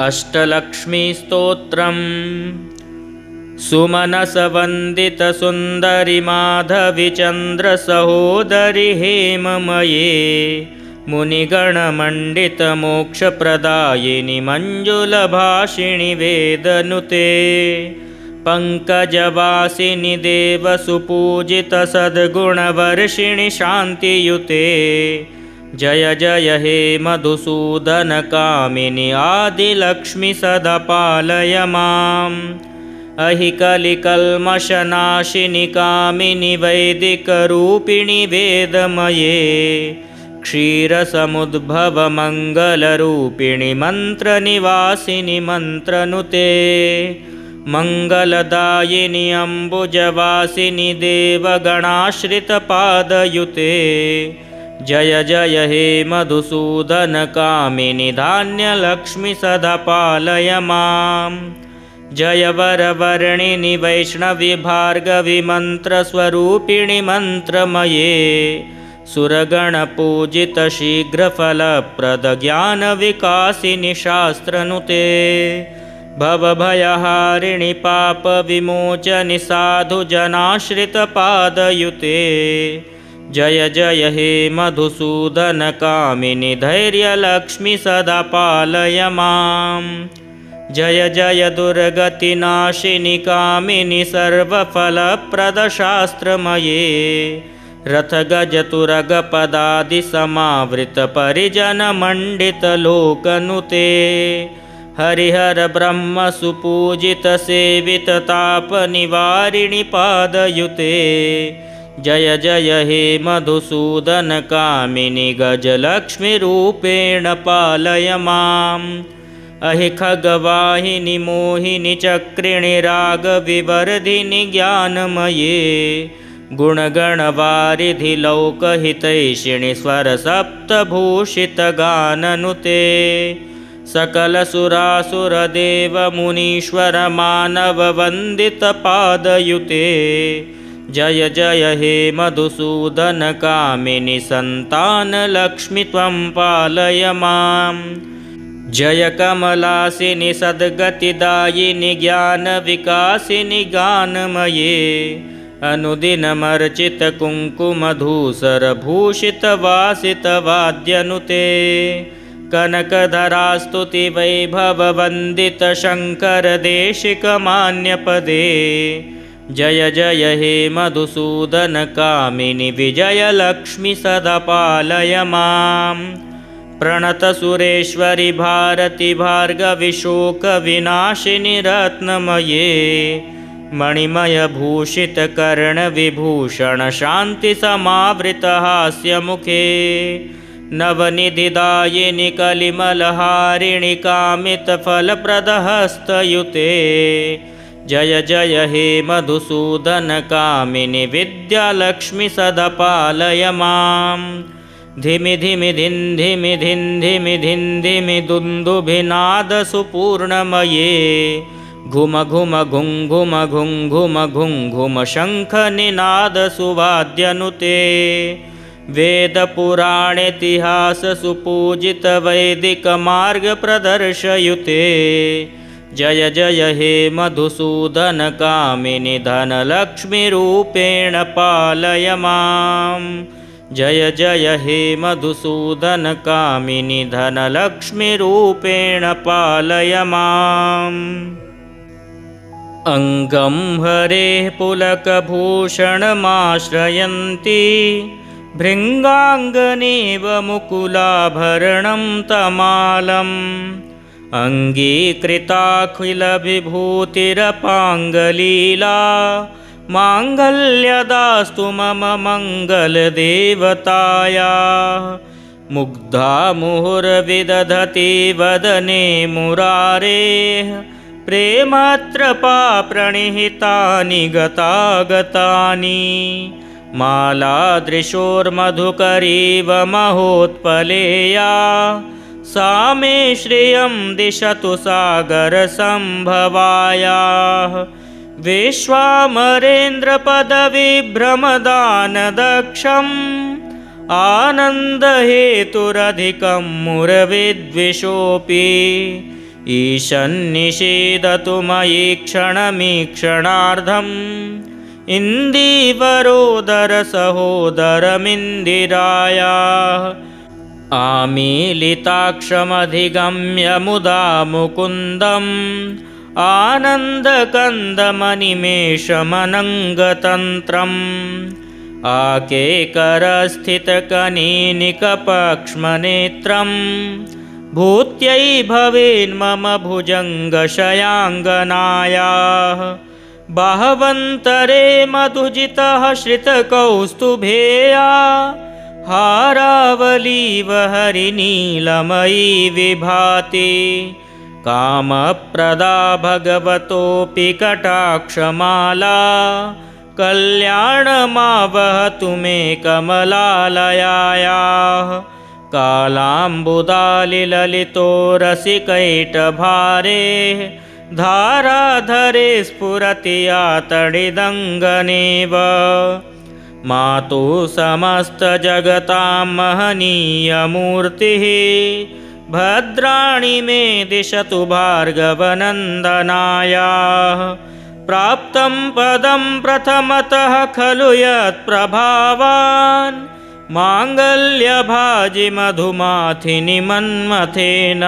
अष्टलक्ष्मीस्तोत्रम् सुमनसवन्दितसुन्दरि माधविचन्द्रसहोदरि हेममये मुनिगणमण्डितमोक्षप्रदायिनि मञ्जुलभाषिणि वेदनुते पङ्कजवासिनि देवसुपूजितसद्गुणवर्षिणि शान्तियुते जय जय हे मधुसूदनकामिनि आदिलक्ष्मि सदा पालय माम् अहिकलिकल्मषनाशिनि कामिनि वैदिकरूपिणि वेदमये क्षीरसमुद्भवमङ्गलरूपिणि मन्त्रनिवासिनि मन्त्रनुते मङ्गलदायिनि अम्बुजवासिनि देवगणाश्रितपादयुते जय जय हे मधुसूदनकामिनि धान्यलक्ष्मि सदा पालय माम् जय वरवर्णिनि वैष्णवि भार्गवि मन्त्रस्वरूपिणि मन्त्रमये सुरगणपूजित शीघ्रफलप्रदज्ञानविकासिनि शास्त्रनुते भवभयहारिणि पापविमोचनि साधुजनाश्रितपादयुते जय जय हे मधुसूदनकामिनि धैर्यलक्ष्मि सदा पालय माम् जय जय दुर्गतिनाशिनि कामिनि सर्वफलप्रदशास्त्रमये रथगजतुरगपदादिसमावृतपरिजनमण्डितलोकनुते हरिहर ब्रह्म सुपूजितसेविततापनिवारिणि पादयुते जय जय हे मधुसूदनकामिनि गजलक्ष्मीरूपेण पालय माम् अहि खगवाहिनि मोहिनि चक्रिणि रागविवर्धिनि ज्ञानमये गुणगणवारिधि लौकहितैषिणि स्वरसप्तभूषितगाननुते सकलसुरासुरदेवमुनीश्वर मानववन्दितपादयुते जय जय हे मधुसूदनकामिनि सन्तानलक्ष्मि त्वं पालय माम् जय कमलासिनि सद्गतिदायिनि ज्ञानविकासिनि गानमये अनुदिनमर्चितकुङ्कुमधूसरभूषितवासितवाद्यनुते कनकधरास्तुतिवैभववन्दितशङ्करदेशिकमान्यपदे जय जय हे मधुसूदनकामिनि विजयलक्ष्मि सदा पालय माम् प्रणतसुरेश्वरि भारति भार्गवि शोकविनाशिनि रत्नमये मणिमयभूषितकर्णविभूषण शान्तिसमावृतहास्यमुखे नवनिधिदायिनि कलिमलहारिणि कामितफलप्रदहस्तयुते जय जय हे मधुसूदनकामिनि विद्यालक्ष्मि सदा पालय माम् धिमि धिमि धिन् धिमि धिन् धिमि धिन् धिमि दुन्दुभिनादसुपूर्णमये घुम घुम घुं घुम घुं घुम घुं घुम शङ्खनिनादसुवाद्यनुते वेदपुराणेतिहाससुपूजितवैदिकमार्गप्रदर्शयुते जय जय हे मधुसूदनकामिनि धनलक्ष्मीरूपेण पालय माम् जय जय हे मधुसूदनकामिनि धनलक्ष्मीरूपेण पालय माम् अङ्गं हरेः पुलकभूषणमाश्रयन्ति भृङ्गाङ्गनेव मुकुलाभरणं तमालम् अङ्गीकृताखिलविभूतिरपाङ्गलीला माङ्गल्यदास्तु मम मङ्गलदेवताया मुग्धा मुहुर्विदधति वदने मुरारेः प्रेमत्रपा प्रणिहितानि गतागतानि मालादृशोर्मधुकरीव महोत्पलेया सा मे श्रियं दिशतु सागरसम्भवायाः विश्वामरेन्द्रपदविभ्रमदानदक्षम् आनन्दहेतुरधिकं मुरविद्विषोऽपि ईशन्निषेदतु मयि क्षणमीक्षणार्धम् इन्दीवरोदरसहोदरमिन्दिरायाः आमीलिताक्षमधिगम्य मुदा मुकुन्दम् आनन्दकन्दमनिमेषमनङ्गतन्त्रम् आकेकरस्थितकनीनिकपक्ष्मनेत्रम् भूत्यै भवेन्मम भुजङ्गशयाङ्गनायाः बहवन्तरे मधुजितः श्रितकौस्तुभेया हारावलीव हरिनीलमयी विभाति कामप्रदा भगवतोऽपि कटाक्षमाला कल्याणमावहतु मे कमलालयायाः कालाम्बुदालिललितो रसिकैटभारे धाराधरे स्फुरति यातडिदङ्गनेव मातु समस्तजगतां महनीयमूर्तिः भद्राणि मे दिशतु भार्गवनन्दनायाः प्राप्तं पदं प्रथमतः खलु यत्प्रभावान् माङ्गल्यभाजि मधुमाथिनि मन्मथेन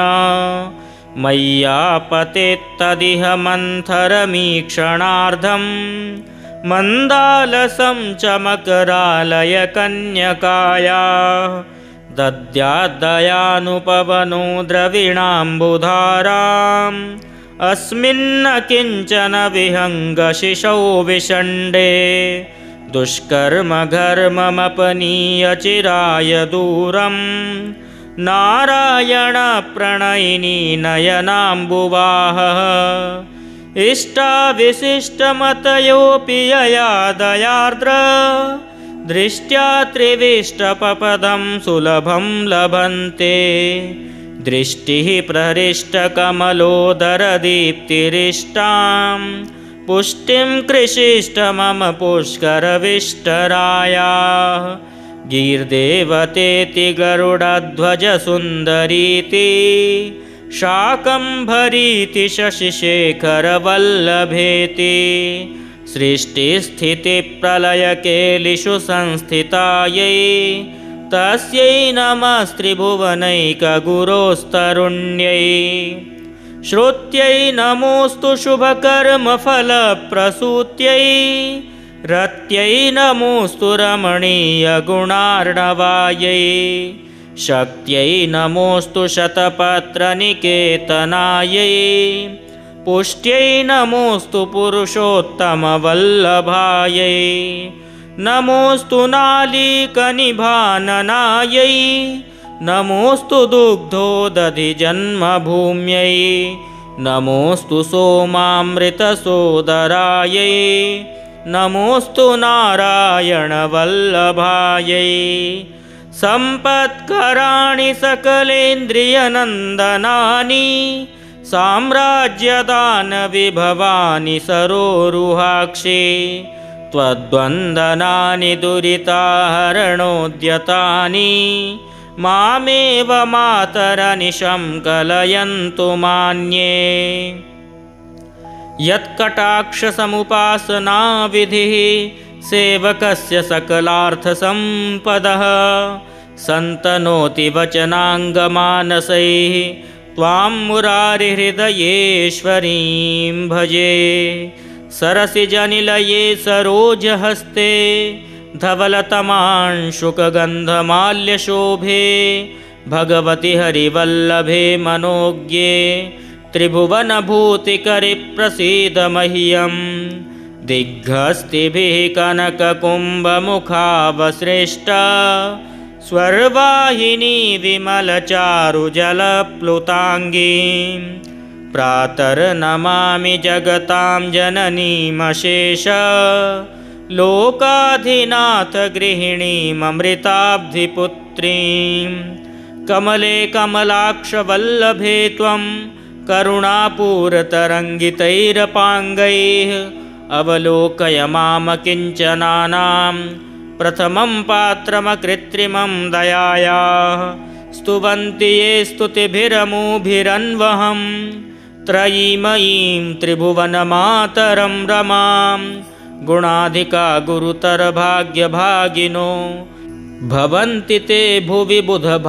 मय्यापतेत्तदिह मन्थरमीक्षणार्धम् मन्दालसं चमकरालय कन्यकायाः दद्याद्दयानुपवनो द्रविणाम्बुधाराम् अस्मिन्न किञ्चन विहङ्गशिशौ विषण्डे दुष्कर्मघर्ममपनीय चिराय दूरम् नारायणप्रणयिनी नयनाम्बुवाहः इष्टाविशिष्टमतयोऽपि यया दयार्द्र दृष्ट्या त्रिविष्टपपदं सुलभं लभन्ते दृष्टिः प्रहृष्टकमलोदरदीप्तिरिष्टां पुष्टिं कृषिष्ट मम पुष्करविष्टरायाः गीर्देवतेति गरुडध्वजसुन्दरीति शाकम्भरीति शशिशेखरवल्लभेति सृष्टिस्थितिप्रलयकेलिषु संस्थितायै तस्यै नमस्त्रिभुवनैकगुरोस्तरुण्यै श्रुत्यै नमोऽस्तु शुभकर्मफलप्रसूत्यै रत्यै नमोऽस्तु रमणीयगुणार्णवायै शक्त्यै नमोऽस्तु शतपत्रनिकेतनायै पुष्ट्यै नमोऽस्तु पुरुषोत्तमवल्लभायै नमोऽस्तु नालीकनिभाननायै नमोऽस्तु दुग्धोदधिजन्मभूम्यै नमोऽस्तु सोमामृतसोदरायै नमोऽस्तु नारायणवल्लभायै सम्पत्कराणि सकलेन्द्रियनन्दनानि साम्राज्यदानविभवानि सरोरुहाक्षि त्वद्वन्दनानि दुरिताहरणोद्यतानि मामेव मातरनिशं कलयन्तु मान्ये यत्कटाक्षसमुपासनाविधिः सेवकस्य सकलार्थसम्पदः सन्तनोति वचनाङ्गमानसैः त्वां मुरारिहृदयेश्वरीं भजे सरसिजनिलये सरोजहस्ते धवलतमांशुकगन्धमाल्यशोभे भगवति हरिवल्लभे मनोज्ञे त्रिभुवनभूतिकरि प्रसीद मह्यम् दिग्हस्तिभिः कनककुम्भमुखावसृष्ट स्वर्वाहिनी विमलचारुजलप्लुताङ्गीं प्रातर्नमामि जगतां जननीमशेष लोकाधिनाथ गृहिणीममृताब्धिपुत्रीं कमले कमलाक्षवल्लभे त्वं करुणापूरतरङ्गितैरपाङ्गैः अवलोकय माम किञ्चनानां प्रथमं पात्रमकृत्रिमं दयायाः स्तुवन्ति ये स्तुतिभिरमुभिरन्वहम् त्रयीमयीं त्रिभुवनमातरं रमां गुणाधिका गुरुतरभाग्यभागिनो भवन्ति ते भुवि बुधभाविताशयाः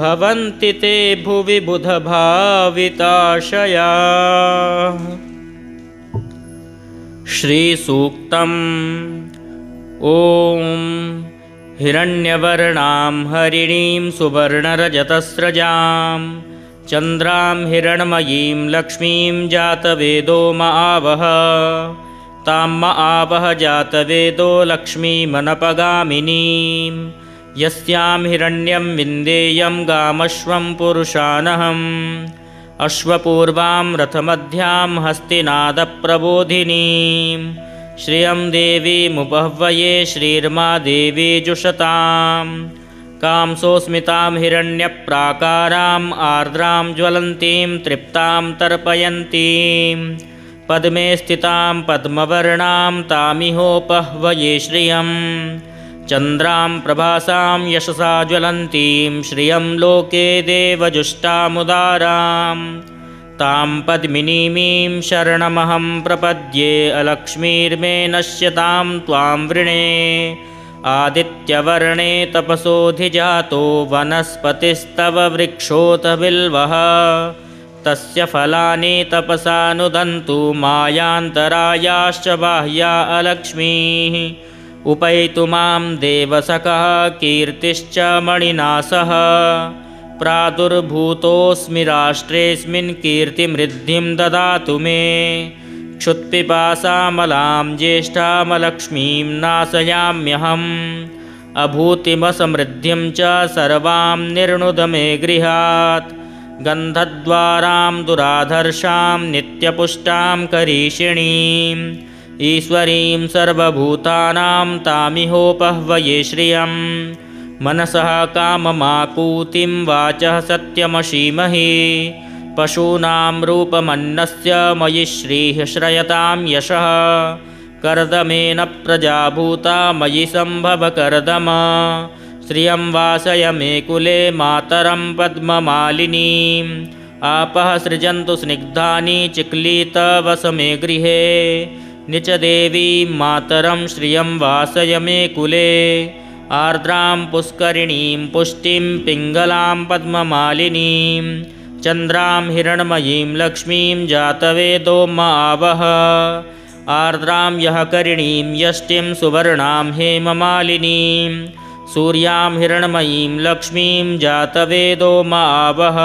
भवन्ति ते भुवि बुधभाविताशयाः। श्रीसूक्तम्। ॐ हिरण्यवर्णां हरिणीं सुवर्णरजतस्रजां चन्द्रां हिरण्मयीं लक्ष्मीं जातवेदो महावः तां महावः जातवेदो लक्ष्मीमनपगामिनीं यस्यां हिरण्यं विन्देयं गामश्वं पुरुषानहम् अश्वपूर्वां रथमध्यां हस्तिनादप्रबोधिनीं श्रियं देवीमुपह्वये श्रीर्मा देवी जुषतां कांसोऽस्मितां हिरण्यप्राकाराम् आर्द्रां ज्वलन्तीं तृप्तां तर्पयन्तीं पद्मे स्थितां पद्मवर्णां तामिहोपह्वये श्रियं चन्द्रां प्रभासां यशसा ज्वलन्तीं श्रियं लोके देवजुष्टामुदारां तां पद्मिनीमीं शरणमहं प्रपद्ये अलक्ष्मीर्मे नश्यतां त्वां वृणे आदित्यवर्णे तपसोऽधिजातो वनस्पतिस्तव वृक्षोऽथ बिल्वः तस्य फलानि तपसानुदन्तु मायान्तरायाश्च बाह्या अलक्ष्मीः उपैतु मां देवसखः कीर्तिश्च मणिना सह प्रादुर्भूतोऽस्मि राष्ट्रेऽस्मिन् कीर्तिमृद्धिं ददातु मे क्षुत्पिपासामलां ज्येष्ठामलक्ष्मीं नाशयाम्यहम् अभूतिमसमृद्धिं च सर्वां निर्णुद मे गृहात् गन्धद्वारां दुराधर्षां नित्यपुष्टां करीषिणीम् ईश्वरीं सर्वभूतानां तामिहोपह्वये श्रियं मनसः काममाकूतिं वाचः सत्यमशीमहि पशूनां रूपमन्नस्य मयि श्रीः श्रयतां यशः कर्दमेन प्रजाभूता मयि सम्भव कर्दम श्रियं वासय मे कुले मातरं पद्ममालिनीम् आपः सृजन्तु स्निग्धानि चिक्लीतवस मे गृहे निच देवीं मातरं श्रियं वासय मे कुले आर्द्रां पुष्करिणीं पुष्टिं पिङ्गलां पद्ममालिनीं चन्द्रां हिरण्मयीं लक्ष्मीं जातवेदो महावः आर्द्रां यः करिणीं यष्टिं सुवर्णां हेममालिनीं सूर्यां हिरण्मयीं लक्ष्मीं जातवेदो महावः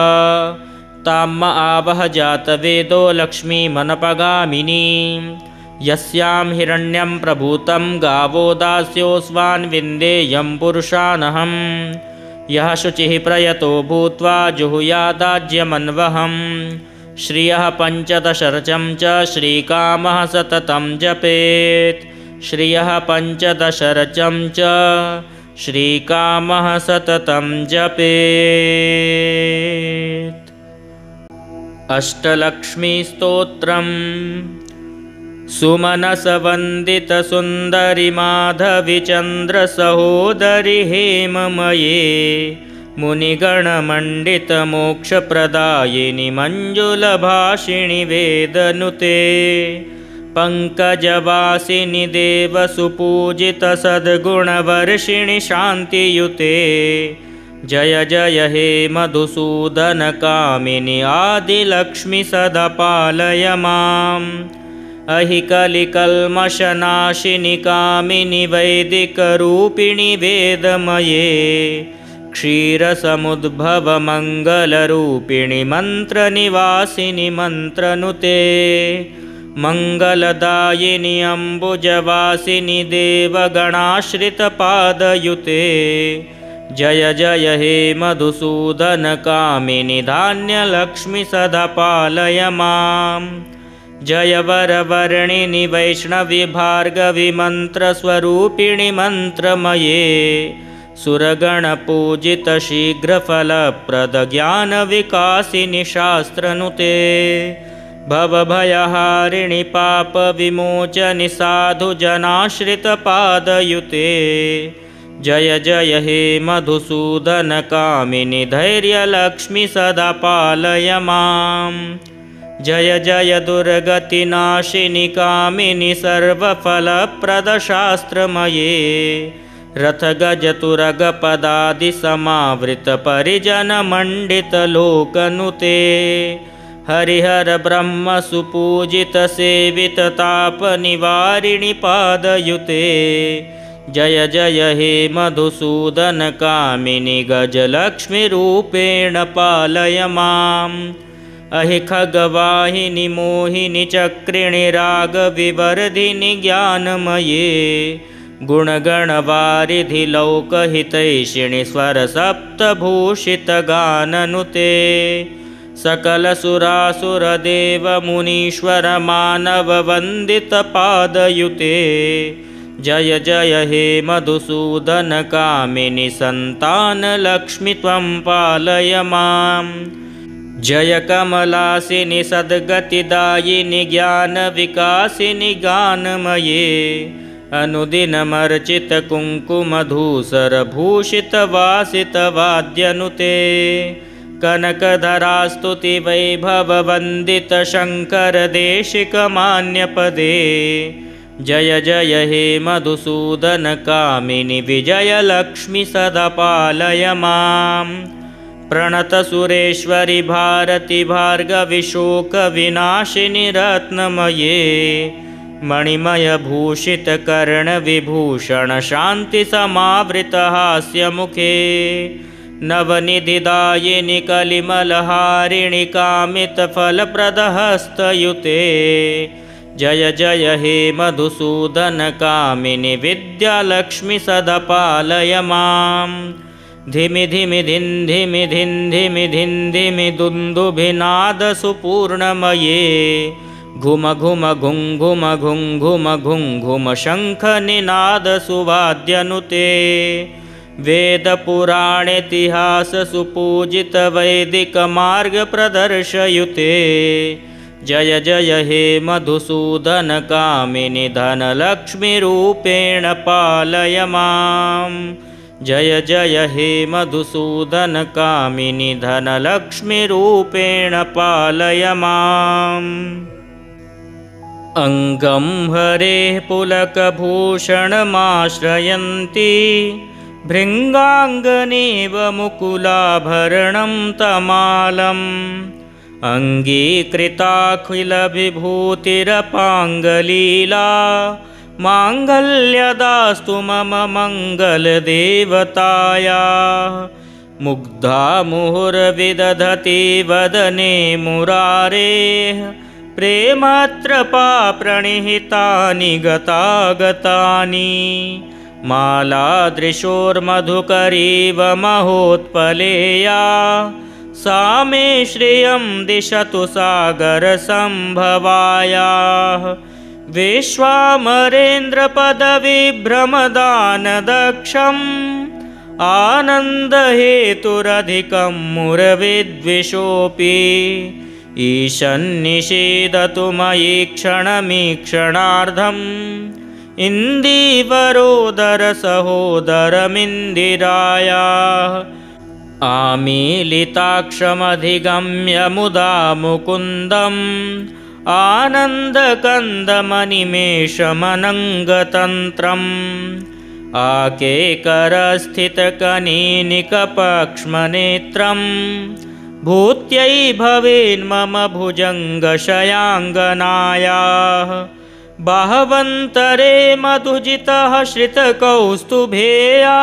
तां महावः जातवेदो लक्ष्मीमनपगामिनीं यस्यां हिरण्यं प्रभूतं गावो दास्योऽस्वान् विन्देयं पुरुषानहम् यः शुचिः प्रयतो भूत्वा जुहुयादाज्यमन्वहम् श्रियः पञ्चदशरचं च श्रीकामः सततं जपेत् श्रियः पञ्चदशरचं च श्रीकामः सततं जपेत्। अष्टलक्ष्मीस्तोत्रम्। सुमनसवन्दितसुन्दरि माधवि चन्द्रसहोदरि हेममये मुनिगणमण्डितमोक्षप्रदायिनि मञ्जुलभाषिणि वेदनुते पङ्कजवासिनि देवसुपूजितसद्गुणवर्षिणि शान्तियुते जय जय हे मधुसूदनकामिनि आदिलक्ष्मि सदा पालय माम् अहिकलिकल्मषनाशिनि कामिनि वैदिकरूपिणि वेदमये क्षीरसमुद्भवमङ्गलरूपिणि मन्त्रनिवासिनि मन्त्रनुते मङ्गलदायिनि अम्बुजवासिनि देवगणाश्रितपादयुते जय जय हे मधुसूदनकामिनि धान्यलक्ष्मि सदा पालय माम् जय वरवर्णिनि वैष्णवि भार्गवि मन्त्रस्वरूपिणि मन्त्रमये सुरगणपूजित शीघ्रफलप्रदज्ञानविकासिनि शास्त्रनुते भवभयहारिणि पापविमोचनि साधुजनाश्रितपादयुते जय जय हे मधुसूदनकामिनि धैर्यलक्ष्मि सदा पालय माम्। जय जय दुर्गतिनाशिनि कामिनि सर्वफलप्रदशास्त्रमये रथगजतुरगपदादिसमावृतपरिजनमण्डितलोकनुते हरिहर ब्रह्म सुपूजितसेविततापनिवारिणि पादयुते। जय जय हे मधुसूदनकामिनि गजलक्ष्मीरूपेण पालय माम्। अहि खगवाहिनि मोहिनि चक्रिणि रागविवर्धिनि ज्ञानमये गुणगणवारिधि लौकहितैषिणि स्वरसप्तभूषितगाननुते सकलसुरासुरदेवमुनीश्वर मानववन्दितपादयुते। जय जय हे मधुसूदनकामिनि सन्तानलक्ष्मि त्वं पालय माम्। जय कमलासिनि सद्गतिदायिनि ज्ञानविकासिनि गानमये अनुदिनमर्चितकुङ्कुमधूसरभूषितवासितवाद्यनुते कनकधरास्तुतिवैभववन्दितशङ्करदेशिकमान्यपदे। जय जय हे मधुसूदनकामिनि विजयलक्ष्मि सदा पालय माम्। प्रणतसुरेश्वरि भारति भार्गवि शोकविनाशिनि रत्नमये मणिमयभूषितकर्णविभूषण शान्तिसमावृतहास्यमुखे नवनिधिदायिनि कलिमलहारिणि कामितफलप्रदहस्तयुते। जय जय हे मधुसूदनकामिनि विद्यालक्ष्मि सदा पालय माम्। धिमि धिमि धिन् धिमि धिन् धिमि धिन् धिमि दुन्दुभिनादसुपूर्णमये घुम घुम घुं घुम घुं घुम घुं घुम शङ्खनिनादसुवाद्यनुते वेदपुराणेतिहाससुपूजितवैदिकमार्गप्रदर्शयुते। जय जय हे मधुसूदनकामिनि धनलक्ष्मीरूपेण पालय माम्। जय जय हे मधुसूदनकामिनि धनलक्ष्मीरूपेण पालय माम्। अङ्गं हरेः पुलकभूषणमाश्रयन्ति भृङ्गाङ्गनेव मुकुलाभरणं तमालम् अङ्गीकृताखिलविभूतिरपाङ्गलीला माङ्गल्यदास्तु मम मङ्गलदेवताया। मुग्धा मुहुर्विदधति वदने मुरारेः प्रेमत्रपा प्रणिहितानि गतागतानि मालादृशोर्मधुकरीव महोत्पलेया सा मे श्रियं दिशतु सागरसम्भवायाः। विश्वामरेन्द्रपदविभ्रमदानदक्षम् आनन्दहेतुरधिकं मुरविद्विषोऽपि ईशन्निषेदतु मयि क्षणमीक्षणार्धम् इन्दीवरोदरसहोदरमिन्दिरायाः। आमीलिताक्षमधिगम्य मुदा मुकुन्दम् आनन्दकन्दमनिमेषमनङ्गतन्त्रम् आकेकरस्थितकनीनिकपक्ष्मनेत्रम् भूत्यै भवेन्मम भुजङ्गशयाङ्गनायाः। बाहवन्तरे मधुजितः श्रितकौस्तुभेया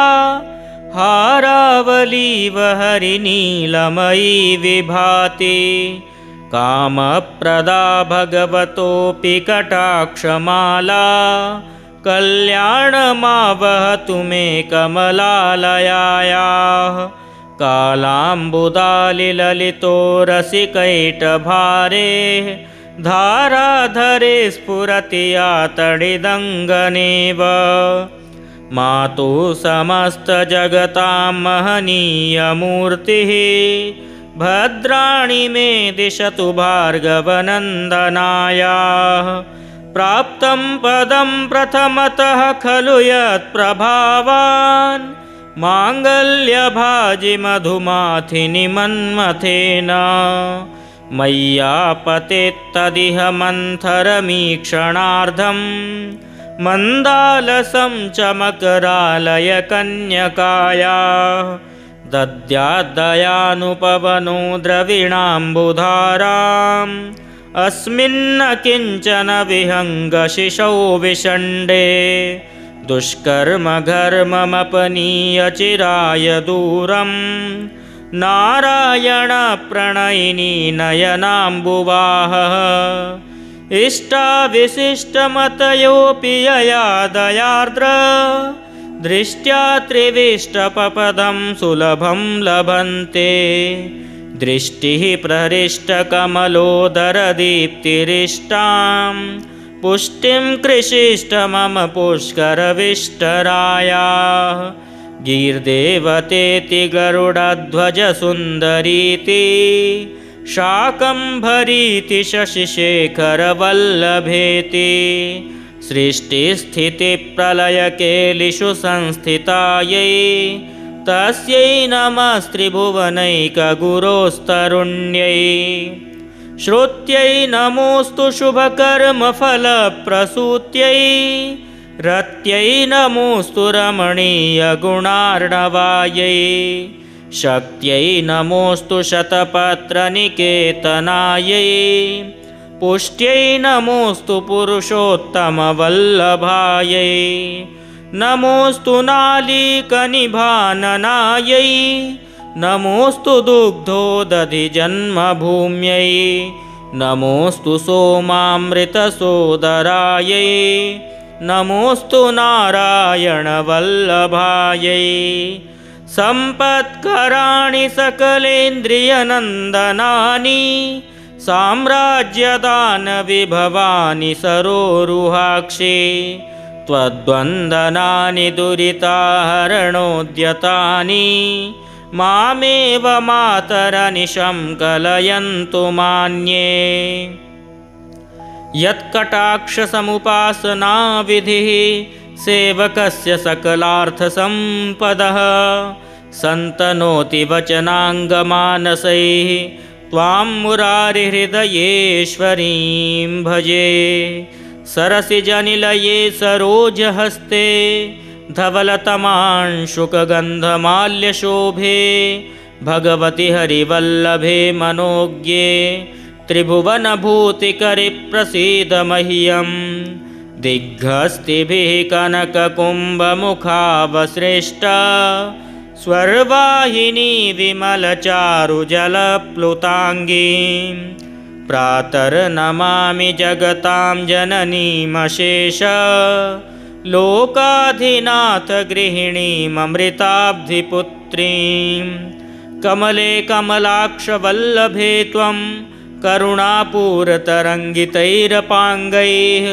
हारावलीव हरिनीलमयी विभाति कामप्रदा भगवतोऽपि कटाक्षमाला कल्याणमावहतु मे कमलालयायाः। कालाम्बुदालिललितो रसिकैटभारे धाराधरे स्फुरति यातडिदङ्गनेव मातुः समस्तजगतां महनीयमूर्तिः भद्राणि मे दिशतु भार्गवनन्दनायाः। प्राप्तं पदं प्रथमतः खलु यत्प्रभावान् माङ्गल्यभाजि मधुमाथिनि मन्मथेन मय्यापतेत्तदिह मन्थरमीक्षणार्धं मन्दालसं च मकरालयकन्यकाया दद्याद्दयानुपवनो द्रविणाम्बुधाराम् अस्मिन्न किञ्चन विहङ्गशिशौ विषण्डे दुष्कर्मघर्ममपनीय चिराय दूरम् नारायणप्रणयिनी नयनाम्बुवाहः इष्टाविशिष्टमतयोऽपि यया दयार्द्र दृष्ट्या त्रिविष्टपपदं सुलभं लभन्ते दृष्टिः प्रहृष्टकमलोदरदीप्तिरिष्टां पुष्टिं कृषिष्ट मम पुष्करविष्टरायाः गीर्देवतेति गरुडध्वजसुन्दरीति शाकम्भरीति शशिशेखरवल्लभेति सृष्टिस्थितिप्रलयकेलिषु संस्थितायै तस्यै नमस्त्रिभुवनैकगुरोस्तरुण्यै श्रुत्यै नमोऽस्तु शुभकर्मफलप्रसूत्यै रत्यै नमोऽस्तु रमणीयगुणार्णवायै शक्त्यै नमोऽस्तु शतपत्रनिकेतनायै पुष्ट्यै नमोऽस्तु पुरुषोत्तमवल्लभायै नमोऽस्तु नालीकनिभाननायै नमोऽस्तु दुग्धोदधिजन्मभूम्यै नमोऽस्तु सोमामृतसोदरायै नमोऽस्तु नारायणवल्लभायै सम्पत्कराणि सकलेन्द्रियनन्दनानि साम्राज्यदानविभवानि सरोरुहाक्षि त्वद्वन्दनानि दुरिताहरणोद्यतानि मामेव मातरनिशं कलयन्तु मान्ये यत्कटाक्षसमुपासनाविधिः सेवकस्य सकलार्थसम्पदः सन्तनोति वचनाङ्गमानसैः त्वां मुरारिहृदयेश्वरीं भजे सरसिजनिलये सरोजहस्ते धवलतमांशुकगन्धमाल्यशोभे भगवति हरिवल्लभे मनोज्ञे त्रिभुवनभूतिकरि प्रसीद मह्यं दिग्हस्तिभिः कनककुम्भमुखावसृष्ट स्वर्वाहिनी विमलचारुजलप्लुताङ्गीं प्रातर्नमामि जगतां जननीमशेष लोकाधिनाथ गृहिणीममृताब्धिपुत्रीं कमले कमलाक्षवल्लभे त्वं करुणापूरतरङ्गितैरपाङ्गैः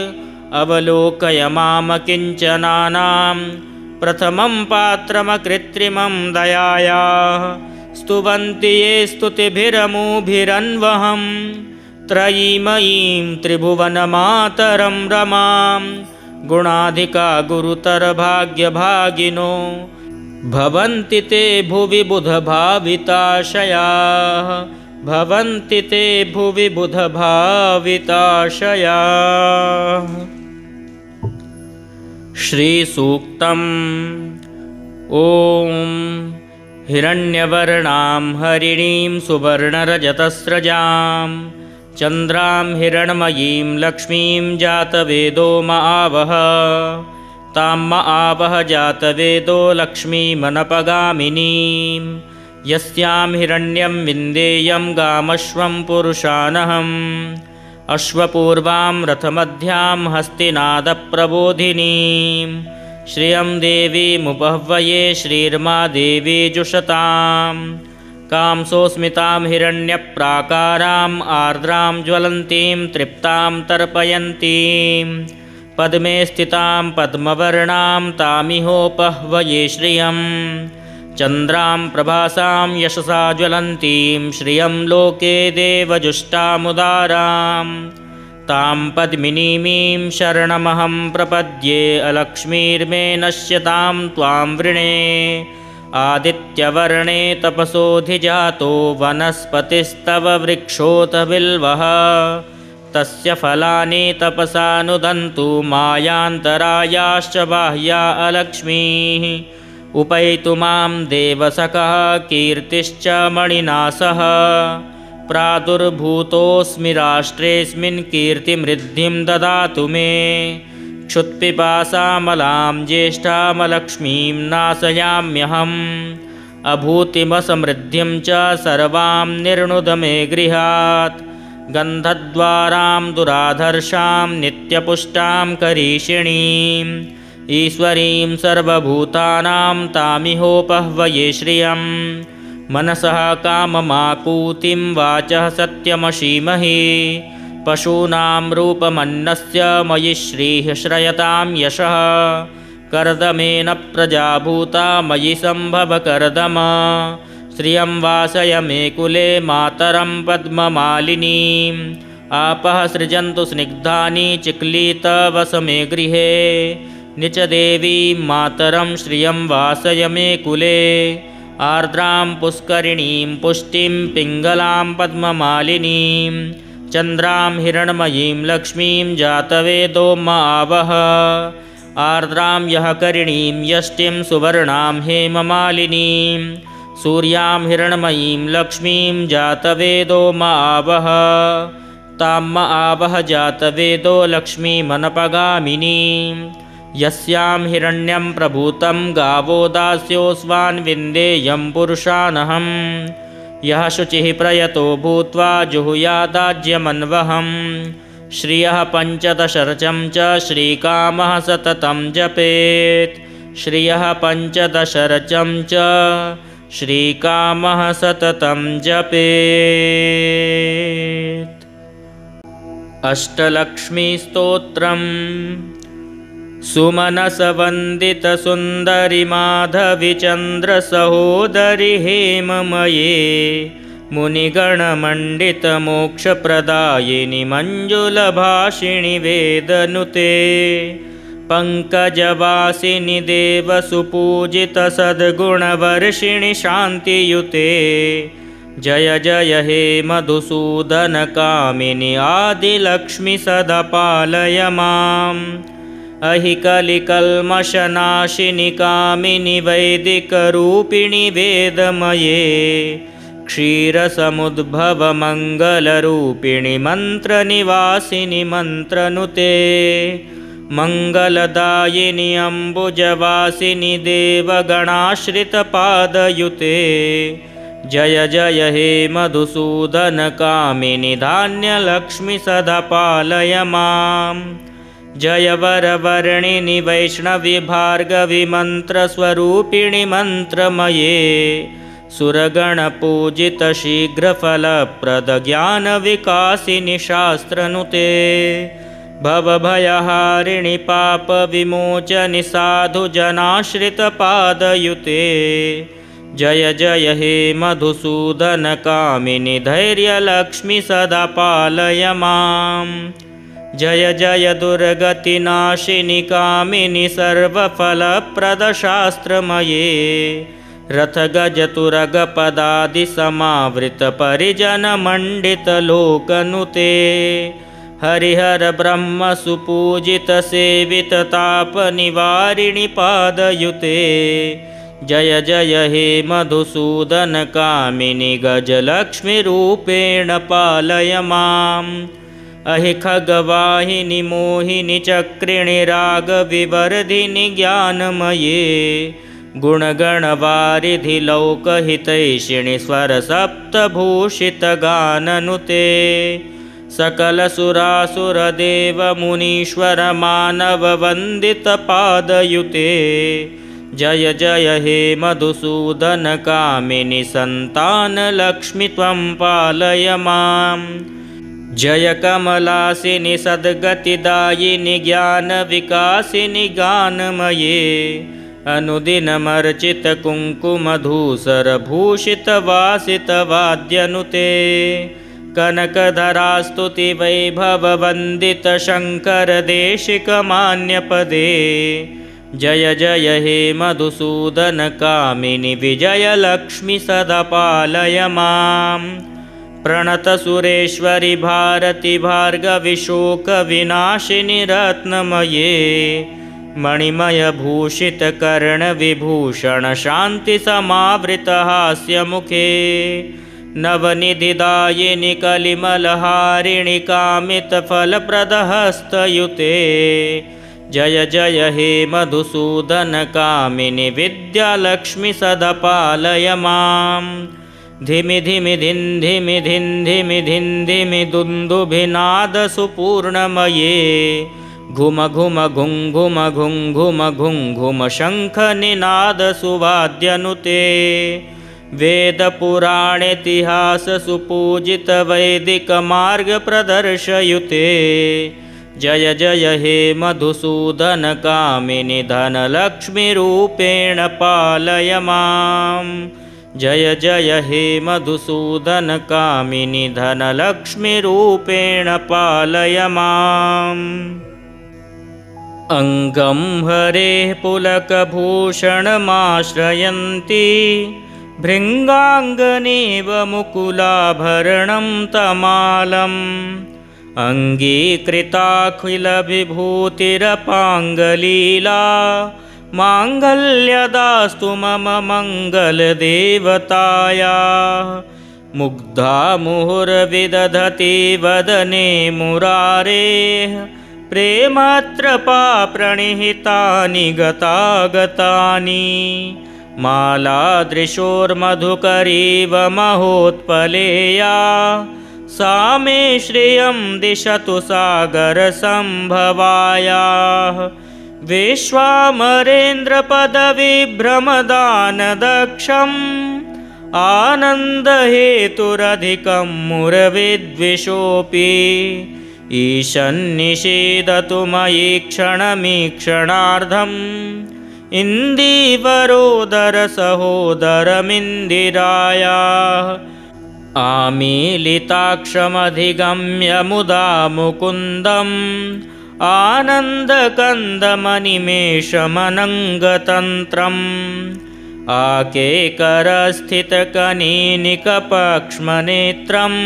अवलोकय माम किञ्चनानां प्रथमं पात्रमकृत्रिमं दयायाः स्तुवन्ति ये स्तुतिभिरमुभिरन्वहं त्रयीमयीं त्रिभुवनमातरं रमां गुणाधिका गुरुतरभाग्यभागिनो भवन्ति ते भुवि बुधभाविताशयाः भवन्ति ते भुवि बुधभाविताशयाः। श्रीसूक्तम् ॐ हिरण्यवर्णां हरिणीं सुवर्णरजतस्रजां चन्द्रां हिरण्मयीं लक्ष्मीं जातवेदो महावः तां महावः जातवेदो लक्ष्मीमनपगामिनीं यस्यां हिरण्यं विन्देयं गामश्वं पुरुषानहम् अश्वपूर्वां रथमध्यां हस्तिनादप्रबोधिनीं श्रियं देवीमुपह्वये श्रीर्मा देवी जुषतां कांसोऽस्मितां हिरण्यप्राकाराम् आर्द्रां ज्वलन्तीं तृप्तां तर्पयन्तीं पद्मे स्थितां पद्मवर्णां तामिहोपह्वये श्रियं चन्द्रां प्रभासां यशसा ज्वलन्तीं श्रियं लोके देवजुष्टामुदारां तां पद्मिनीमीं शरणमहं प्रपद्ये अलक्ष्मीर्मे नश्यतां त्वां वृणे आदित्यवर्णे तपसोऽधिजातो वनस्पतिस्तव वृक्षोऽथ बिल्वः तस्य फलानि तपसानुदन्तु मायान्तरायाश्च बाह्या अलक्ष्मीः उपैतु मां देवसखः कीर्तिश्च मणिनासः प्रादुर्भूतोऽस्मि राष्ट्रेऽस्मिन् कीर्तिमृद्धिं ददातु मे क्षुत्पिपासामलां ज्येष्ठामलक्ष्मीं नाशयाम्यहम् अभूतिमसमृद्धिं च सर्वां निर्णुद मे गृहात् गन्धद्वारां दुराधर्षां नित्यपुष्टां करीषिणीम् ईश्वरीं सर्वभूतानां तामिहोपह्वये श्रियं मनसः काममाकूतिं वाचः सत्यमशीमहि पशूनां रूपमन्नस्य मयि श्रीः श्रयतां यशः कर्दमेन प्रजाभूता मयि सम्भव कर्दम श्रियं वासय मे कुले मातरं पद्ममालिनीम् आपः सृजन्तु स्निग्धानि चिक्लीतवस मे गृहे निच देवीं मातरं श्रियं वासय मे कुले आर्द्रां पुष्करिणीं पुष्टिं पिङ्गलां पद्ममालिनीं चन्द्रां हिरण्मयीं लक्ष्मीं जातवेदो मावह आर्द्रां यः करिणीं यष्टिं सुवर्णां हेममालिनीं सूर्यां हिरण्मयीं लक्ष्मीं जातवेदो मावह तां आवह जातवेदो लक्ष्मीमनपगामिनीं यस्यां हिरण्यं प्रभूतं गावो दास्योऽस्वान् विन्देयं पुरुषानहं यः शुचिः प्रयतो भूत्वा जुहुयादाज्यमन्वहं श्रियः पञ्चदशरचं च श्रीकामः सततं जपेत् श्रियः पञ्चदशरचं च श्रीकामः सततं जपेत्। अष्टलक्ष्मीस्तोत्रम् सुमनसवन्दितसुन्दरि माधविचन्द्रसहोदरि हेममये मुनिगणमण्डितमोक्षप्रदायिनि मञ्जुलभाषिणि वेदनुते पङ्कजवासिनि देवसुपूजितसद्गुणवर्षिणि शान्तियुते जय जय हे मधुसूदनकामिनि आदिलक्ष्मि सदा पालय माम् अहिकलिकल्मषनाशिनि कामिनि वैदिकरूपिणि वेदमये क्षीरसमुद्भवमङ्गलरूपिणि मन्त्रनिवासिनि मन्त्रनुते मङ्गलदायिनि अम्बुजवासिनि देवगणाश्रितपादयुते जय जय हे मधुसूदनकामिनि धान्यलक्ष्मि सदा पालय माम् जय वरवर्णिनि वैष्णवि भार्गवि मन्त्रस्वरूपिणि मन्त्रमये सुरगणपूजित शीघ्रफलप्रदज्ञानविकासिनि शास्त्रनुते भवभयहारिणि पापविमोचनि साधुजनाश्रितपादयुते जय जय हे मधुसूदनकामिनि धैर्यलक्ष्मि सदा पालय माम् जय जय दुर्गतिनाशिनि कामिनि सर्वफलप्रदशास्त्रमये रथगजतुरगपदादिसमावृतपरिजनमण्डितलोकनुते हरिहर ब्रह्मसुपूजितसेविततापनिवारिणि पादयुते जय जय हे मधुसूदनकामिनि गजलक्ष्मीरूपेण पालय माम् अहि खगवाहिनि मोहिनि चक्रिणि रागविवर्धिनि ज्ञानमये गुणगणवारिधि लौकहितैषिणि स्वरसप्तभूषितगाननुते सकलसुरासुरदेवमुनीश्वर मानववन्दितपादयुते जय जय हे मधुसूदनकामिनि सन्तानलक्ष्मि त्वं पालय माम् जय कमलासिनि सद्गतिदायिनि ज्ञानविकासिनि गानमये अनुदिनमर्चितकुङ्कुमधूसरभूषितवासितवाद्यनुते कनकधरास्तुतिवैभववन्दितशङ्करदेशिकमान्यपदे जय जय हे मधुसूदनकामिनि विजयलक्ष्मि सदा पालय मां प्रणतसुरेश्वरि भारति भार्गविशोकविनाशिनि रत्नमये मणिमयभूषितकर्णविभूषण शान्तिसमावृतहास्यमुखे नवनिधिदायिनि कलिमलहारिणि कामितफलप्रदहस्तयुते जय जय हे मधुसूदनकामिनि विद्यालक्ष्मि सदा पालय मां धिमि धिमि धिन् धिमि धिन् धिमि धिन् धिमि दुन्दुभिनादसुपूर्णमये घुम घुम घुं घुम घुं घुम घुं घुम शङ्खनिनादसुवाद्यनुते वेदपुराणेतिहाससुपूजितवैदिकमार्गप्रदर्शयुते जय जय हे मधुसूदनकामिनि धनलक्ष्मीरूपेण पालय मां जय जय हे मधुसूदनकामिनि धनलक्ष्मीरूपेण पालय माम् अङ्गं हरेः पुलकभूषणमाश्रयन्ति भृङ्गाङ्गनेव मुकुलाभरणं तमालम् अङ्गीकृताखिलविभूतिरपाङ्गलीला माङ्गल्यदास्तु मम मङ्गलदेवताया मुग्धा मुहुर्विदधति वदने मुरारेः प्रेमत्रपा प्रणिहितानि गतागतानि मालादृशोर्मधुकरीव महोत्पलेया सा मे श्रियं दिशतु सागरसम्भवायाः विश्वामरेन्द्रपदविभ्रमदानदक्षम् आनन्दहेतुरधिकं मुरविद्विषोऽपि ईशन्निषेदतु मयि क्षणमीक्षणार्धम् इन्दीवरोदरसहोदरमिन्दिरायाः आमीलिताक्षमधिगम्य मुदा मुकुन्दम् आनन्दकन्दमनिमेषमनङ्गतन्त्रम् आकेकरस्थितकनीनिकपक्ष्मनेत्रम्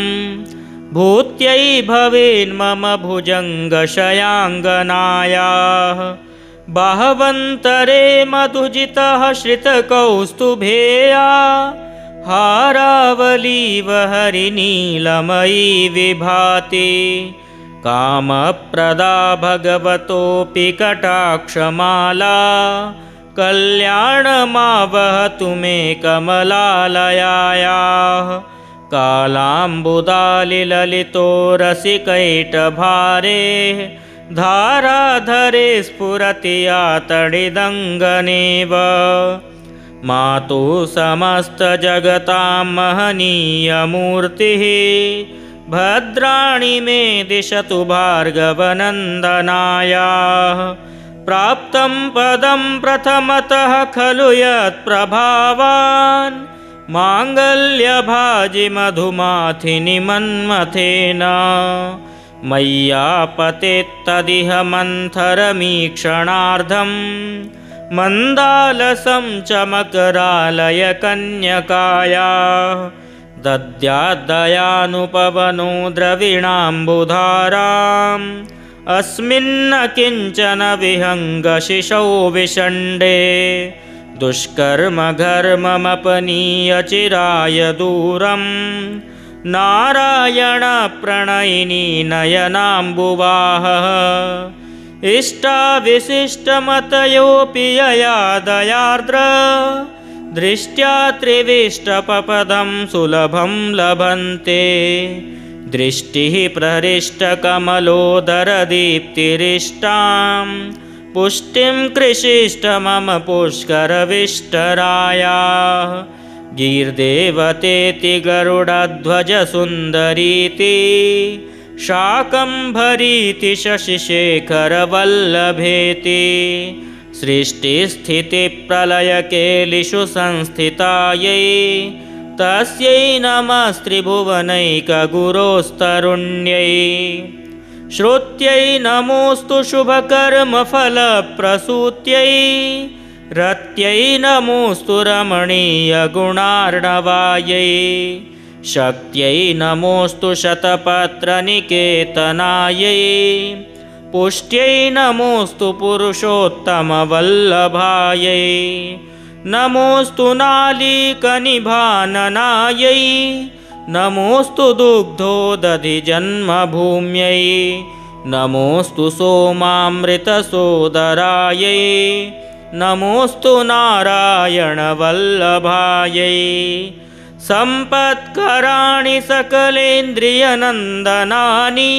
भूत्यै भवेन्मम भुजङ्गशयाङ्गनायाः बाहवन्तरे मधुजितः श्रितकौस्तुभेया हारावलीव हरिनीलमयी विभाति कामप्रदा भगवतोऽपि कटाक्षमाला कल्याणमावहतु मे कमलालयायाः कालाम्बुदालिललितो रसिकैटभारे धाराधरे स्फुरति यातडिदङ्गनेव मातुः समस्तजगतां महनीयमूर्तिः भद्राणि मे दिशतु भार्गवनन्दनायाः प्राप्तं पदं प्रथमतः खलु यत्प्रभावान् माङ्गल्यभाजि मधुमाथिनि मन्मथेन मय्यापतेत्तदिह मन्थरमीक्षणार्धम् मन्दालसं चमकरालय कन्यकायाः दद्याद्दयानुपवनो द्रविणाम्बुधाराम् अस्मिन्न किञ्चन विहङ्गशिशौ विषण्डे दुष्कर्मघर्ममपनीय चिराय दूरम् नारायणप्रणयिनी नयनाम्बुवाहः इष्टाविशिष्टमतयोऽपि यया दयार्द्र दृष्ट्या त्रिविष्टपपदं सुलभं लभन्ते दृष्टिः प्रहृष्टकमलोदरदीप्तिरिष्टां पुष्टिं कृषिष्ट मम पुष्करविष्टरायाः गीर्देवतेति गरुडध्वजसुन्दरीति शाकम्भरीति शशिशेखरवल्लभेति सृष्टिस्थितिप्रलयकेलिषु संस्थितायै तस्यै नमस्त्रिभुवनैकगुरोस्तरुण्यै श्रुत्यै नमोऽस्तु शुभकर्मफलप्रसूत्यै रत्यै नमोऽस्तु रमणीयगुणार्णवायै शक्त्यै नमोऽस्तु शतपत्रनिकेतनायै पुष्ट्यै नमोऽस्तु पुरुषोत्तमवल्लभायै नमोऽस्तु नालीकनिभाननायै नमोऽस्तु दुग्धोदधिजन्मभूम्यै नमोऽस्तु सोमामृतसोदरायै नमोऽस्तु नारायणवल्लभायै सम्पत्कराणि सकलेन्द्रियनन्दनानि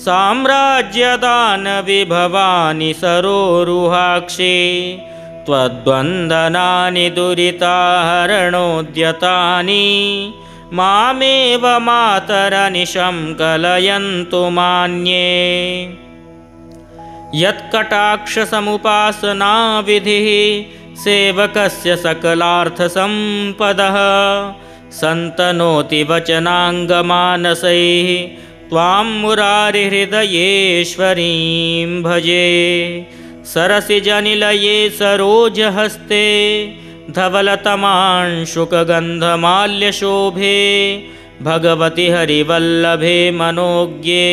साम्राज्यदानविभवानि सरोरुहाक्षे त्वद्वन्दनानि दुरिताहरणोद्यतानि मामेव मातरनिशं कलयन्तु मान्ये यत्कटाक्षसमुपासनाविधिः सेवकस्य सकलार्थसम्पदः सन्तनोति वचनाङ्गमानसैः त्वां मुरारिहृदयेश्वरीं भजे सरसिजनिलये सरोजहस्ते धवलतमांशुकगन्धमाल्यशोभे भगवति हरिवल्लभे मनोज्ञे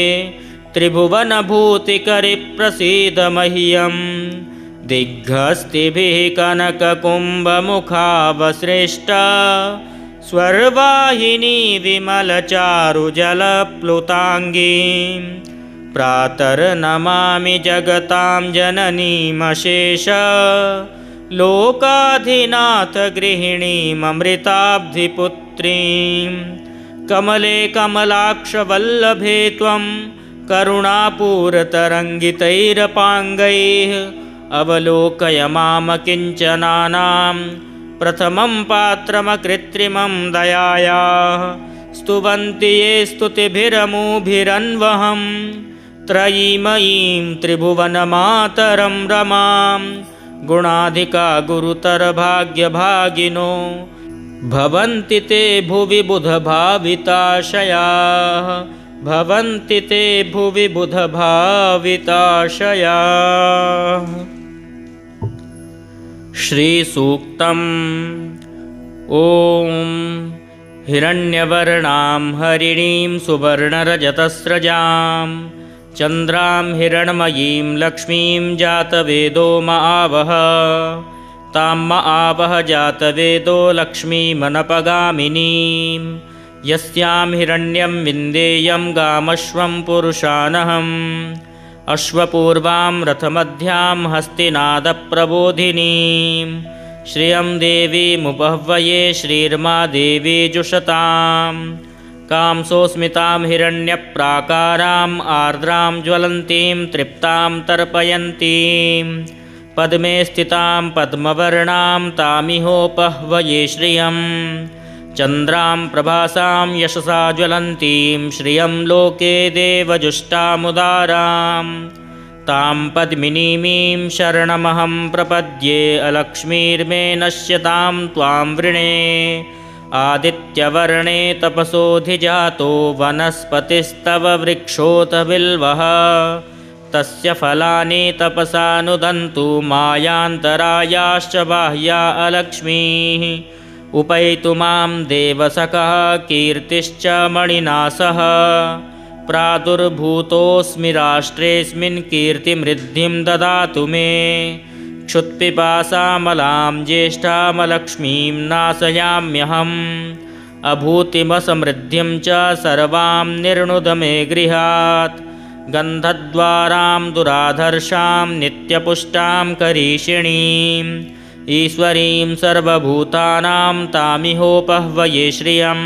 त्रिभुवनभूतिकरि प्रसीद मह्यं दिग्हस्तिभिः कनककुम्भमुखावसृष्ट स्वर्वाहिनी विमलचारुजलप्लुताङ्गीं प्रातर्नमामि जगतां जननीमशेष लोकाधिनाथ गृहिणीममृताब्धिपुत्रीं कमले कमलाक्षवल्लभे त्वं करुणापूरतरङ्गितैरपाङ्गैः अवलोकय माम किञ्चनानां प्रथमं पात्रमकृत्रिमं दयायाः स्तुवन्ति ये स्तुतिभिरमुभिरन्वहं त्रयीमयीं त्रिभुवनमातरं रमां गुणाधिका गुरुतरभाग्यभागिनो भवन्ति ते भुवि बुधभाविताशयाः भवन्ति ते भुवि बुधभाविताशयाः। श्रीसूक्तम् ॐ हिरण्यवर्णां हरिणीं सुवर्णरजतस्रजां चन्द्रां हिरण्मयीं लक्ष्मीं जातवेदो महावः तां महावः जातवेदो लक्ष्मीमनपगामिनीं यस्यां हिरण्यं विन्देयं गामश्वं पुरुषानहम् अश्वपूर्वां रथमध्यां हस्तिनादप्रबोधिनीं श्रियं देवीमुपह्वये श्रीर्मा देवी जुषतां कांसोऽस्मितां हिरण्यप्राकाराम् आर्द्रां ज्वलन्तीं तृप्तां तर्पयन्तीं पद्मे स्थितां पद्मवर्णां तामिहोपह्वये श्रियं चन्द्रां प्रभासां यशसा ज्वलन्तीं श्रियं लोके देवजुष्टामुदारां तां पद्मिनीमीं शरणमहं प्रपद्ये अलक्ष्मीर्मे नश्यतां त्वां वृणे आदित्यवर्णे तपसोऽधिजातो वनस्पतिस्तव वृक्षोऽथ बिल्वः तस्य फलानि तपसानुदन्तु मायान्तरायाश्च बाह्या अलक्ष्मीः उपैतु मां देवसखः कीर्तिश्च मणिना सह प्रादुर्भूतोऽस्मि राष्ट्रेऽस्मिन् कीर्तिमृद्धिं ददातु मे क्षुत्पिपासामलां ज्येष्ठामलक्ष्मीं नाशयाम्यहम् अभूतिमसमृद्धिं च सर्वां निर्णुद मे गृहात् गन्धद्वारां दुराधर्षां नित्यपुष्टां करीषिणीम् ईश्वरीं सर्वभूतानां तामिहोपह्वये श्रियं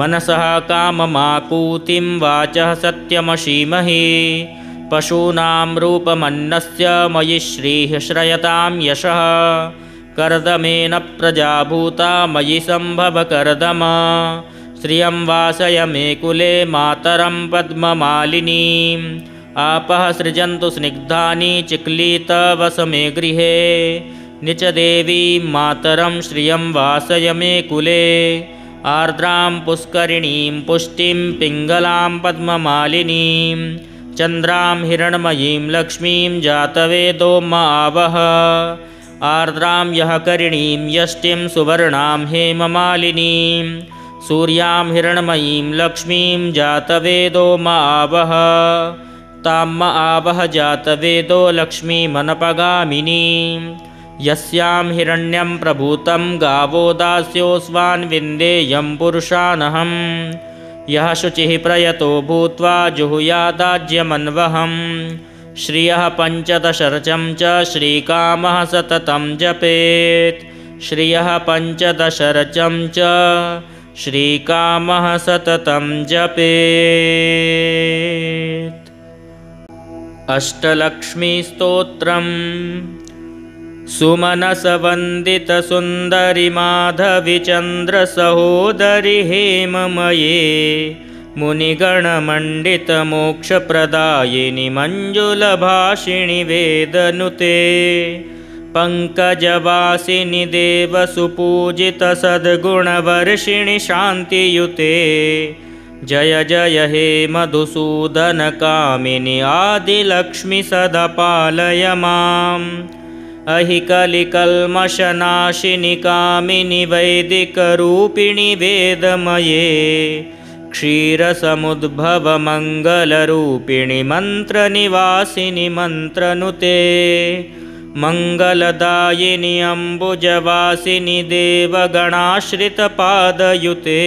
मनसः काममाकूतिं वाचः सत्यमशीमहि पशूनां रूपमन्नस्य मयि श्रीः श्रयतां यशः कर्दमेन प्रजाभूता मयि सम्भव कर्दम श्रियं वासय मे कुले मातरं पद्ममालिनीम् आपः सृजन्तु स्निग्धानि चिक्लीतवस मे गृहे निच देवीं मातरं श्रियं वासय मे कुले आर्द्रां पुष्करिणीं पुष्टिं पिङ्गलां पद्ममालिनीं चन्द्रां हिरण्मयीं लक्ष्मीं जातवेदो आवह आर्द्रां यः करिणीं यष्टिं सुवर्णां हेममालिनीं सूर्यां हिरण्मयीं लक्ष्मीं जातवेदो आवह तां आवह जातवेदो लक्ष्मीमनपगामिनीं यस्यां हिरण्यं प्रभूतं गावो दास्योऽस्वान् विन्देयं पुरुषानहं यः शुचिः प्रयतो भूत्वा जुहुयादाज्यमन्वहम् श्रियः पञ्चदशरचं च श्रीकामः सततं जपेत् श्रियः पञ्चदशरचं च श्रीकामः सततं जपेत्। अष्टलक्ष्मीस्तोत्रम् सुमनसवन्दितसुन्दरि माधविचन्द्रसहोदरि हेममये मुनिगणमण्डितमोक्षप्रदायिनि मञ्जुलभाषिणि वेदनुते पङ्कजवासिनि देवसुपूजितसद्गुणवर्षिणि शान्तियुते जय जय हे मधुसूदनकामिनि आदिलक्ष्मि सदा पालय माम् अहिकलिकल्मषनाशिनि कामिनि वैदिकरूपिणि वेदमये क्षीरसमुद्भवमङ्गलरूपिणि मन्त्रनिवासिनि मन्त्रनुते मङ्गलदायिनि अम्बुजवासिनि देवगणाश्रितपादयुते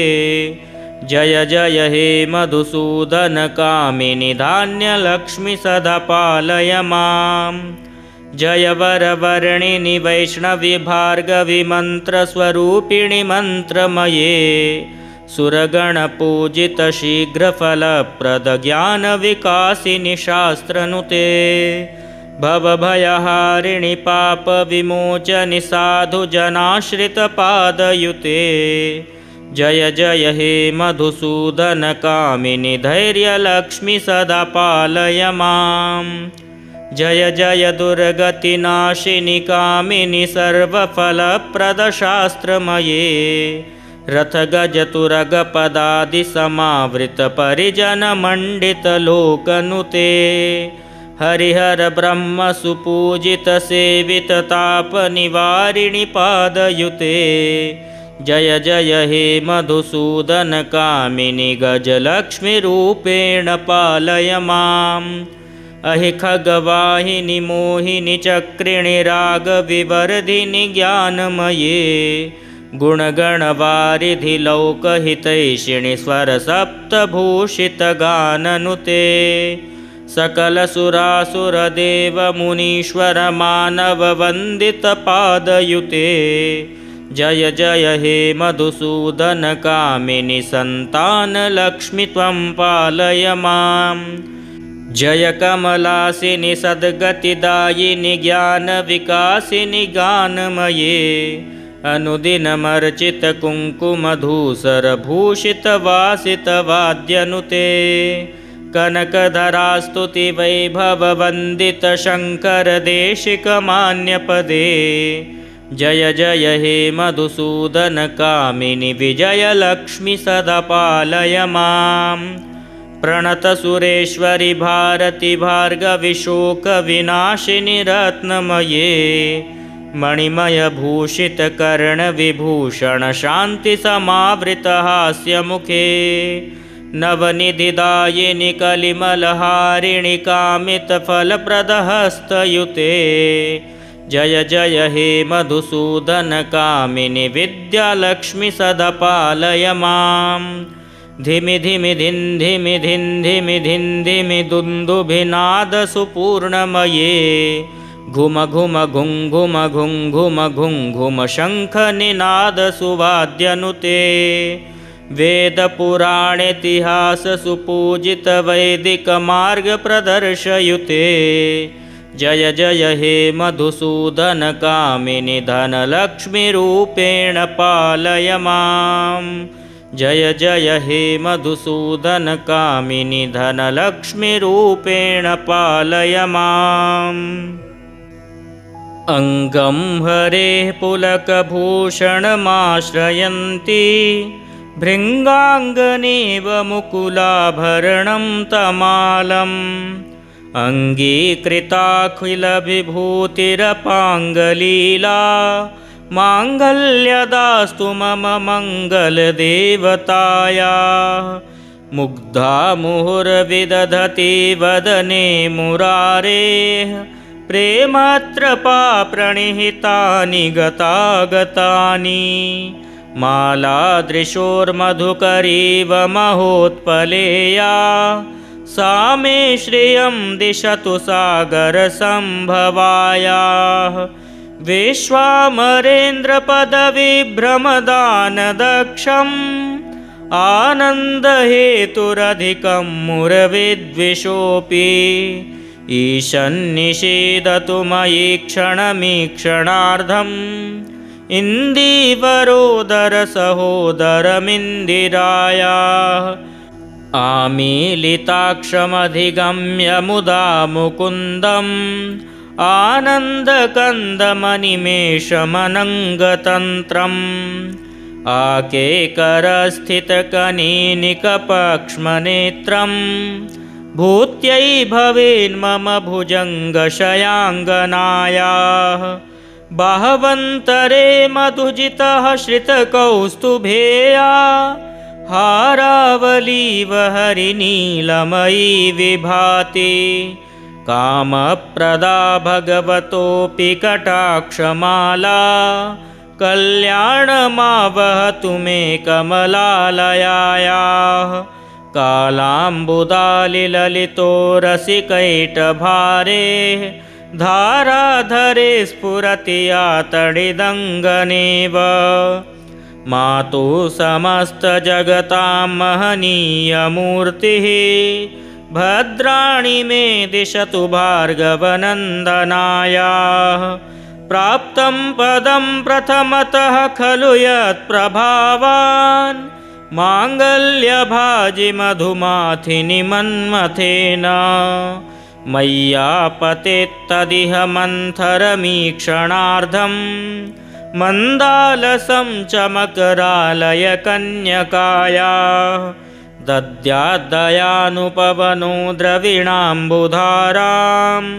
जय जय हे मधुसूदनकामिनि धान्यलक्ष्मि सदा पालय माम् जय वरवर्णिनि वैष्णवि भार्गवि मन्त्रस्वरूपिणि मन्त्रमये सुरगणपूजित शीघ्रफलप्रदज्ञानविकासिनि शास्त्रनुते भवभयहारिणि पापविमोचनि साधुजनाश्रितपादयुते जय जय हे मधुसूदनकामिनि धैर्यलक्ष्मि सदा पालय माम् जय जय दुर्गतिनाशिनि कामिनि सर्वफलप्रदशास्त्रमये रथगजतुरगपदादिसमावृतपरिजनमण्डितलोकनुते हरिहर ब्रह्मसुपूजितसेविततापनिवारिणि पादयुते जय जय हे मधुसूदनकामिनि गजलक्ष्मीरूपेण पालय माम् अहि खगवाहिनि मोहिनि चक्रिणि रागविवर्धिनि ज्ञानमये गुणगणवारिधि लौकहितैषिणि स्वरसप्तभूषितगाननुते सकलसुरासुरदेवमुनीश्वर मानववन्दितपादयुते जय जय हे मधुसूदनकामिनि सन्तानलक्ष्मि त्वं पालय माम् जय कमलासिनि सद्गतिदायिनि ज्ञानविकासिनि गानमये अनुदिनमर्चितकुङ्कुमधूसरभूषितवासितवाद्यनुते कनकधरास्तुतिवैभववन्दितशङ्करदेशिकमान्यपदे जय जय हे मधुसूदनकामिनि विजयलक्ष्मि सदा पालय माम् प्रणतसुरेश्वरि भारति भार्गवि शोकविनाशिनि रत्नमये मणिमयभूषितकर्णविभूषण शान्तिसमावृतहास्यमुखे नवनिधिदायिनि कलिमलहारिणि कामितफलप्रदहस्तयुते जय जय हे मधुसूदनकामिनि विद्यालक्ष्मि सदा पालय माम् धिमि धिमि धिन् धिमि धिन् धिमि धिन् धिमि दुन्दुभिनादसुपूर्णमये घुम घुम घुं घुम घुं घुम घुं घुम शङ्खनिनादसुवाद्यनुते वेदपुराणेतिहाससुपूजितवैदिकमार्गप्रदर्शयुते जय जय हे मधुसूदनकामिनि धनलक्ष्मीरूपेण पालय माम् जय जय हे मधुसूदनकामिनि धनलक्ष्मीरूपेण पालय माम्। अंगं हरेः पुलकभूषणमाश्रयन्ति भृङ्गाङ्गनेव मुकुलाभरणं तमालम् अङ्गीकृताखिलविभूतिरपाङ्गलीला माङ्गल्यदास्तु मम मङ्गलदेवतायाः मुग्धा मुहुर्विदधति वदने मुरारेः प्रेमत्रपा प्रणिहितानि गतागतानि मालादृशोर्मधुकरीव महोत्पलेया सा मे श्रियं दिशतु सागरसम्भवायाः विश्वामरेन्द्रपदविभ्रमदानदक्षम् आनन्दहेतुरधिकं मुरविद्विषोऽपि ईशन्निषेदतु मयि क्षणमीक्षणार्धम् इन्दीवरोदरसहोदरमिन्दिरायाः आमीलिताक्षमधिगम्य मुदा मुकुन्दम् आनन्दकन्दमनिमेषमनङ्गतन्त्रम् आकेकरस्थितकनीनिकपक्ष्मनेत्रम् भूत्यै भवेन्मम भुजङ्गशयाङ्गनायाः बाहवन्तरे मधुजितः श्रितकौस्तुभेया हारावलीव हरिनीलमयी विभाति कामप्रदा भगवतोऽपि कटाक्षमाला कल्याणमावहतु मे कमलालयायाः कालाम्बुदालिललितो रसिकैटभारेः धाराधरे स्फुरति या तडिदङ्गनेव मातुः समस्तजगतां महनीयमूर्तिः भद्राणि मे दिशतु भार्गवनन्दनायाः प्राप्तं पदं प्रथमतः खलु यत्प्रभावान् माङ्गल्यभाजि मधुमाथिनि मन्मथेन मय्यापतेत्तदिह मन्थरमीक्षणार्धम् मन्दालसं चमकरालयकन्यकायाः दद्याद्दयानुपवनो द्रविणाम्बुधाराम्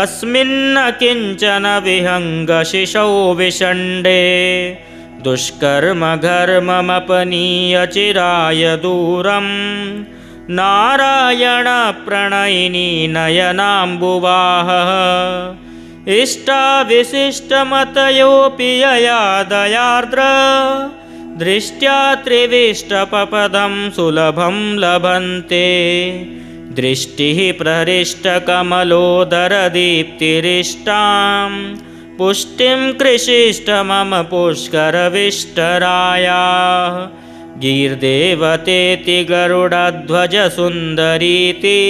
अस्मिन्न किञ्चन विहङ्गशिशौ विषण्डे दुष्कर्मघर्ममपनीय चिराय दूरम् नारायणप्रणयिनी नयनाम्बुवाहः इष्टाविशिष्टमतयोऽपि यया दयार्द्र दृष्ट्या त्रिविष्टपपदं सुलभं लभन्ते दृष्टिः प्रहृष्टकमलोदरदीप्तिरिष्टां पुष्टिं कृषिष्ट मम पुष्करविष्टरायाः गीर्देवतेति गरुडध्वजसुन्दरीति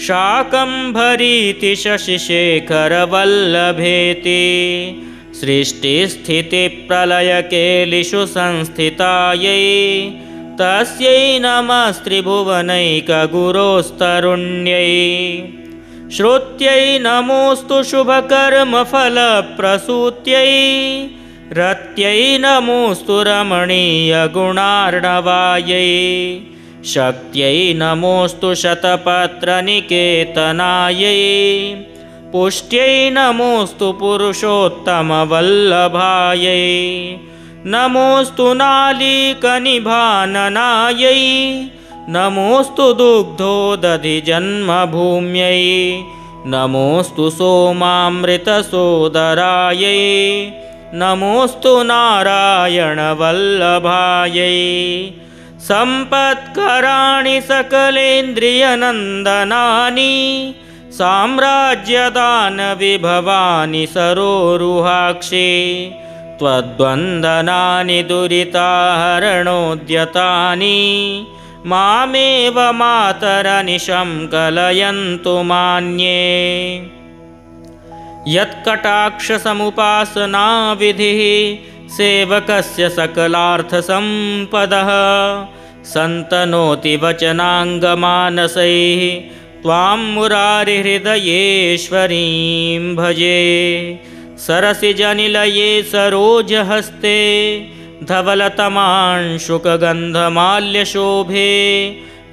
शाकम्भरीति शशिशेखरवल्लभेति सृष्टिस्थितिप्रलयकेलिषु संस्थितायै तस्यै नमस्त्रिभुवनैकगुरोस्तरुण्यै श्रुत्यै नमोऽस्तु शुभकर्मफलप्रसूत्यै रत्यै नमोऽस्तु रमणीयगुणार्णवायै शक्त्यै नमोऽस्तु शतपत्रनिकेतनायै पुष्ट्यै नमोऽस्तु पुरुषोत्तमवल्लभायै नमोऽस्तु नालीकनिभाननायै नमोऽस्तु दुग्धोदधिजन्मभूम्यै नमोऽस्तु सोमामृतसोदरायै नमोऽस्तु नारायणवल्लभायै सम्पत्कराणि सकलेन्द्रियनन्दनानि साम्राज्यदानविभवानि सरोरुहाक्षि त्वद्वन्दनानि दुरिताहरणोद्यतानि मामेव मातरनिशं कलयन्तु मान्ये यत्कटाक्षसमुपासनाविधिः सेवकस्य सकलार्थसम्पदः सन्तनोति वचनाङ्गमानसैः त्वां मुरारिहृदयेश्वरीं भजे सरसिजनिलये सरोजहस्ते धवलतमांशुकगन्धमाल्यशोभे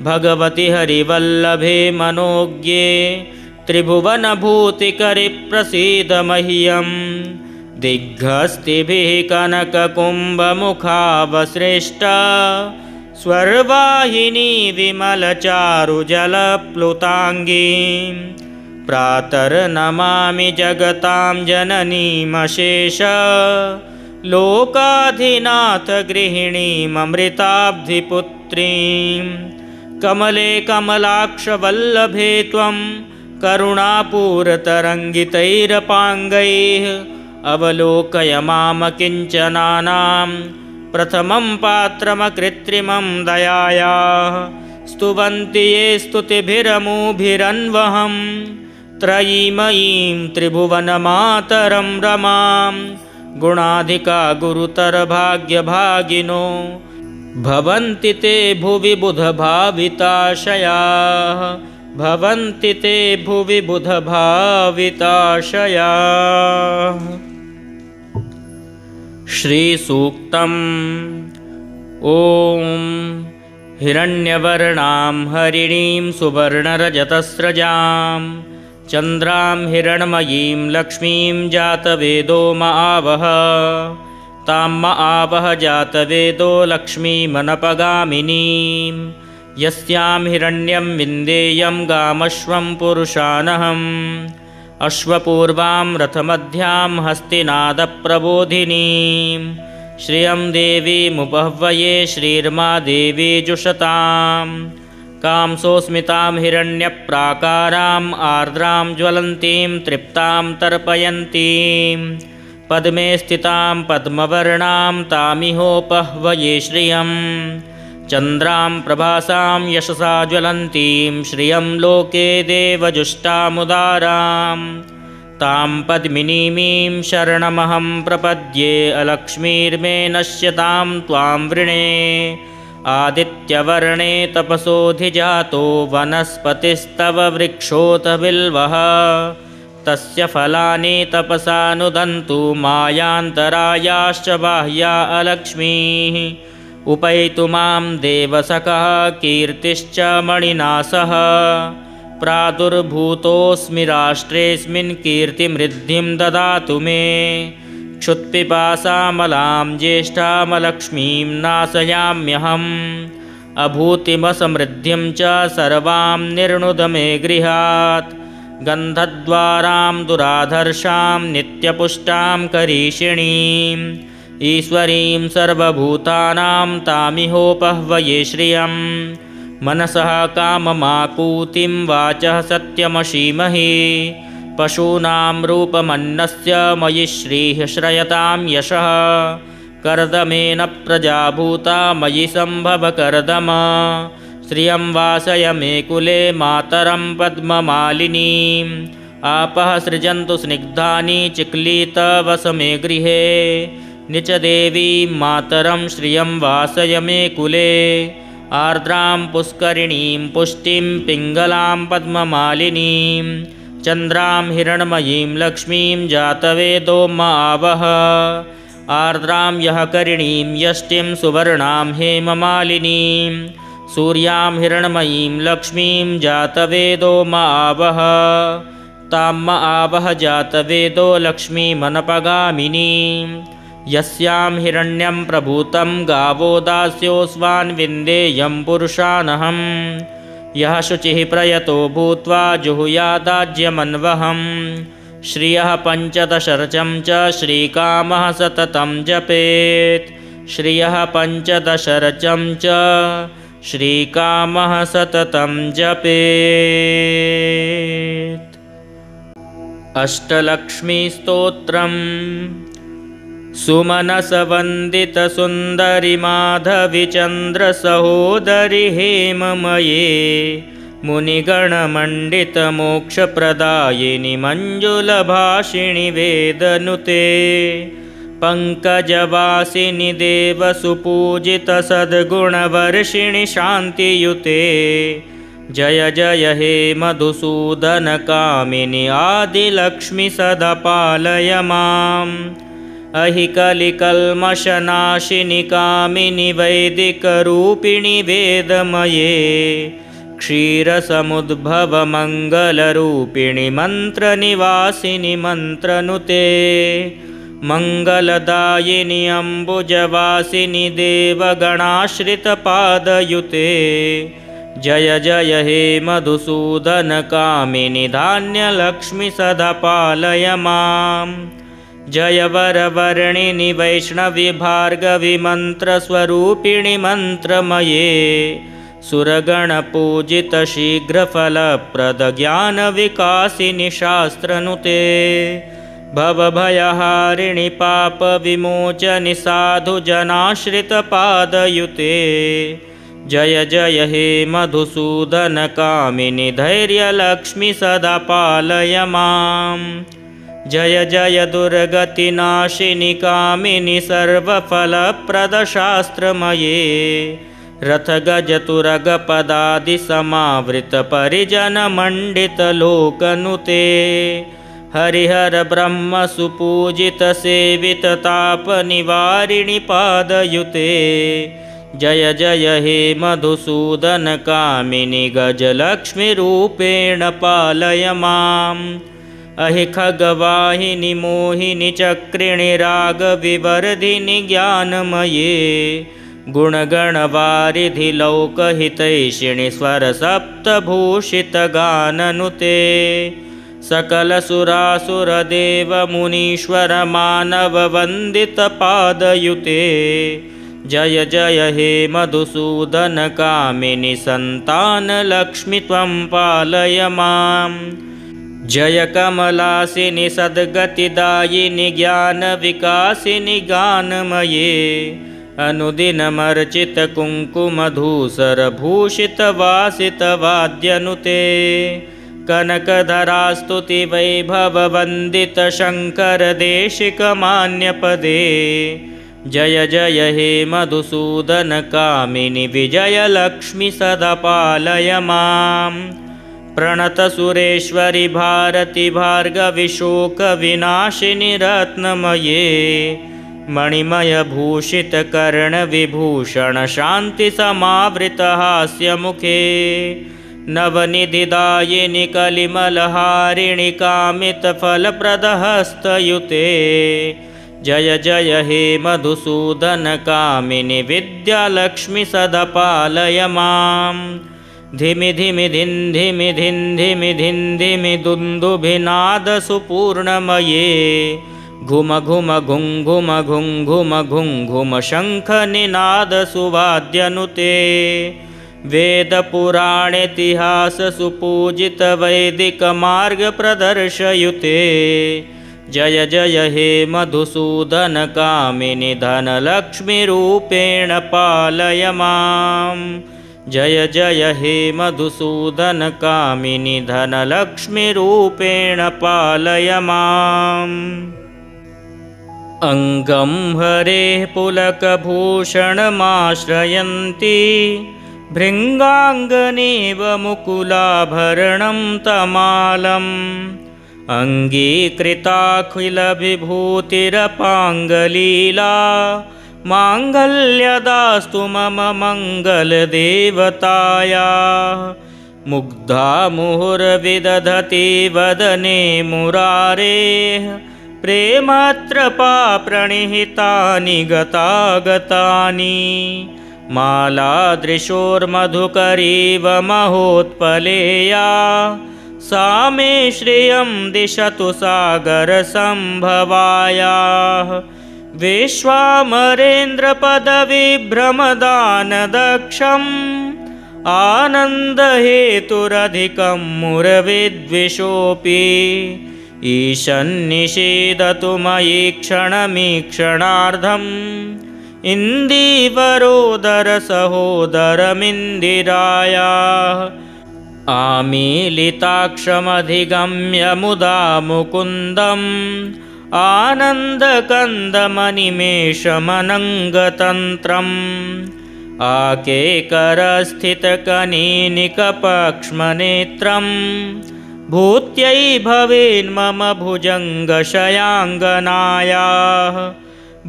भगवति हरिवल्लभे मनोज्ञे त्रिभुवनभूतिकरि प्रसीद मह्यं दिग्हस्तिभिः कनककुम्भमुखावसृष्टा स्वर्वाहिनी विमलचारुजलप्लुताङ्गीं प्रातर्नमामि जगतां जननीमशेष लोकाधिनाथ गृहिणीममृताब्धिपुत्रीं कमले कमलाक्षवल्लभे त्वं करुणापूरतरङ्गितैरपाङ्गैः अवलोकय माम किञ्चनानां प्रथमं पात्रमकृत्रिमं दयायाः स्तुवन्ति ये स्तुतिभिरमुभिरन्वहं त्रयीमयीं त्रिभुवनमातरं रमां गुणाधिका गुरुतरभाग्यभागिनो भवन्ति ते भुवि बुधभाविताशयाः भवन्ति ते भुवि बुधभाविताशयाः। श्रीसूक्तम्। ॐ हिरण्यवर्णां हरिणीं सुवर्णरजतस्रजां चन्द्रां हिरण्मयीं लक्ष्मीं जातवेदो महावः तां महावः जातवेदो लक्ष्मीमनपगामिनीं यस्यां हिरण्यं विन्देयं गामश्वं पुरुषानहम् अश्वपूर्वां रथमध्यां हस्तिनादप्रबोधिनीं श्रियं देवीमुपह्वये श्रीर्मा देवी जुषतां कांसोऽस्मितां हिरण्यप्राकाराम् आर्द्रां ज्वलन्तीं तृप्तां तर्पयन्तीं पद्मे स्थितां पद्मवर्णां तामिहोपह्वये श्रियं चन्द्रां प्रभासां यशसा ज्वलन्तीं श्रियं लोके देवजुष्टामुदारां तां पद्मिनीमीं शरणमहं प्रपद्ये अलक्ष्मीर्मे नश्यतां त्वां वृणे आदित्यवर्णे तपसोऽधिजातो वनस्पतिस्तव वृक्षोऽथ बिल्वः तस्य फलानि तपसानुदन्तु मायान्तरायाश्च बाह्या अलक्ष्मीः उपैतु मां देवसखः कीर्तिश्च मणिना सह प्रादुर्भूतोऽस्मि राष्ट्रेऽस्मिन् कीर्तिमृद्धिं ददातु मे क्षुत्पिपासामलां ज्येष्ठामलक्ष्मीं नाशयाम्यहम् अभूतिमसमृद्धिं च सर्वां निर्णुद मे गृहात् गन्धद्वारां दुराधर्षां नित्यपुष्टां करीषिणीम् ईश्वरीं सर्वभूतानां तामिहोपह्वये श्रियं मनसः काममाकूतिं वाचः सत्यमशीमहि पशूनां रूपमन्नस्य मयि श्रीः श्रयतां यशः कर्दमेन प्रजाभूता मयि सम्भव कर्दम श्रियं वासय मे कुले मातरं पद्ममालिनीम् आपः सृजन्तु स्निग्धानि चिक्लीतवस मे गृहे निच देवीं मातरं श्रियं वासय मे कुले आर्द्रां पुष्करिणीं पुष्टिं पिङ्गलां पद्ममालिनीं चन्द्रां हिरण्मयीं लक्ष्मीं जातवेदो महावः आर्द्रां यः करिणीं यष्टिं सुवर्णां हेममालिनीं सूर्यां हिरण्मयीं लक्ष्मीं जातवेदो महावः तां महावः जातवेदो लक्ष्मीमनपगामिनीं यस्यां हिरण्यं प्रभूतं गावो दास्योऽस्वान् विन्देयं पुरुषानहम् यः शुचिः प्रयतो भूत्वा जुहुयादाज्यमन्वहम् श्रियः पञ्चदशरचं च श्रीकामः सततं जपेत् श्रियः पञ्चदशरचं च श्रीकामः सततं जपेत्। अष्टलक्ष्मीस्तोत्रम्। सुमनसवन्दितसुन्दरि माधवि चन्द्रसहोदरि हेममये मुनिगणमण्डितमोक्षप्रदायिनि मञ्जुलभाषिणि वेदनुते पङ्कजवासिनि देवसुपूजितसद्गुणवर्षिणि शान्तियुते जय जय हे मधुसूदनकामिनि आदिलक्ष्मि सदा पालय माम् अहिकलिकल्मषनाशिनि कामिनि वैदिकरूपिणि वेदमये क्षीरसमुद्भवमङ्गलरूपिणि मन्त्रनिवासिनि मन्त्रनुते मङ्गलदायिनि अम्बुजवासिनि देवगणाश्रितपादयुते जय जय हे मधुसूदनकामिनि धान्यलक्ष्मि सदा पालय माम् जय वरवर्णिनि वैष्णवि भार्गवि मन्त्रस्वरूपिणि मन्त्रमये सुरगणपूजित शीघ्रफलप्रद ज्ञानविकासिनि शास्त्रनुते भवभयहारिणि पापविमोचनि साधुजनाश्रितपादयुते जय जय हे मधुसूदनकामिनि धैर्यलक्ष्मि सदा पालय माम् जय जय दुर्गतिनाशिनि कामिनि सर्वफलप्रदशास्त्रमये रथगजतुरगपदादिसमावृतपरिजनमण्डितलोकनुते हरिहर ब्रह्म सुपूजित सेवित तापनिवारिणि पादयुते जय जय हे मधुसूदनकामिनि गजलक्ष्मीरूपेण पालय माम् अहि खगवाहिनि मोहिनि चक्रिणि रागविवर्धिनि ज्ञानमये गुणगणवारिधि लौकहितैषिणि स्वरसप्तभूषितगाननुते सकलसुरासुरदेवमुनीश्वर मानववन्दितपादयुते जय जय हे मधुसूदनकामिनि सन्तानलक्ष्मि त्वं पालय माम् जय कमलासिनि सद्गतिदायिनि ज्ञानविकासिनि गानमये अनुदिनमर्चितकुङ्कुमधूसरभूषितवासितवाद्यनुते कनकधरास्तुतिवैभववन्दितशङ्करदेशिकमान्यपदे जय जय हे मधुसूदनकामिनि विजयलक्ष्मि सदा पालय माम् प्रणतसुरेश्वरि भारति भार्गवि शोकविनाशिनि रत्नमये मणिमयभूषितकर्णविभूषण शान्तिसमावृतहास्यमुखे नवनिधिदायिनि कलिमलहारिणि कामितफलप्रदहस्तयुते जय जय हे मधुसूदनकामिनि विद्यालक्ष्मि सदा पालय माम् धिमि धिमि धिन् धिमि धिन् धिमि धिन् धिमि दुन्दुभिनादसुपूर्णमये घुम घुम घुं घुम घुं घुम घुं घुम शङ्खनिनादसुवाद्यनुते वेदपुराणेतिहाससुपूजितवैदिकमार्गप्रदर्शयुते जय जय हे मधुसूदनकामिनि धनलक्ष्मीरूपेण पालय माम् जय जय हे मधुसूदनकामिनि धनलक्ष्मीरूपेण पालय माम् अङ्गं हरेः पुलकभूषणमाश्रयन्ति भृङ्गाङ्गनेव मुकुलाभरणं तमालम् अङ्गीकृताखिलविभूतिरपाङ्गलीला माङ्गल्यदास्तु मम मङ्गलदेवताया मुग्धा मुहुर्विदधति वदने मुरारेः प्रेमत्रपा प्रणिहितानि गतागतानि मालादृशोर्मधुकरीव महोत्पलेया सा मे श्रियं दिशतु सागरसम्भवायाः विश्वामरेन्द्रपदविभ्रमदानदक्षम् आनन्दहेतुरधिकं मुरविद्विषोऽपि ईशन्निषेदतु मयि क्षणमीक्षणार्धम् इन्दीवरोदरसहोदरमिन्दिरायाः आमीलिताक्षमधिगम्य मुदा मुकुन्दम् आनन्दकन्दमनिमेषमनङ्गतन्त्रम् आकेकरस्थितकनीनिकपक्ष्मनेत्रं भूत्यै भवेन्मम भुजङ्गशयाङ्गनायाः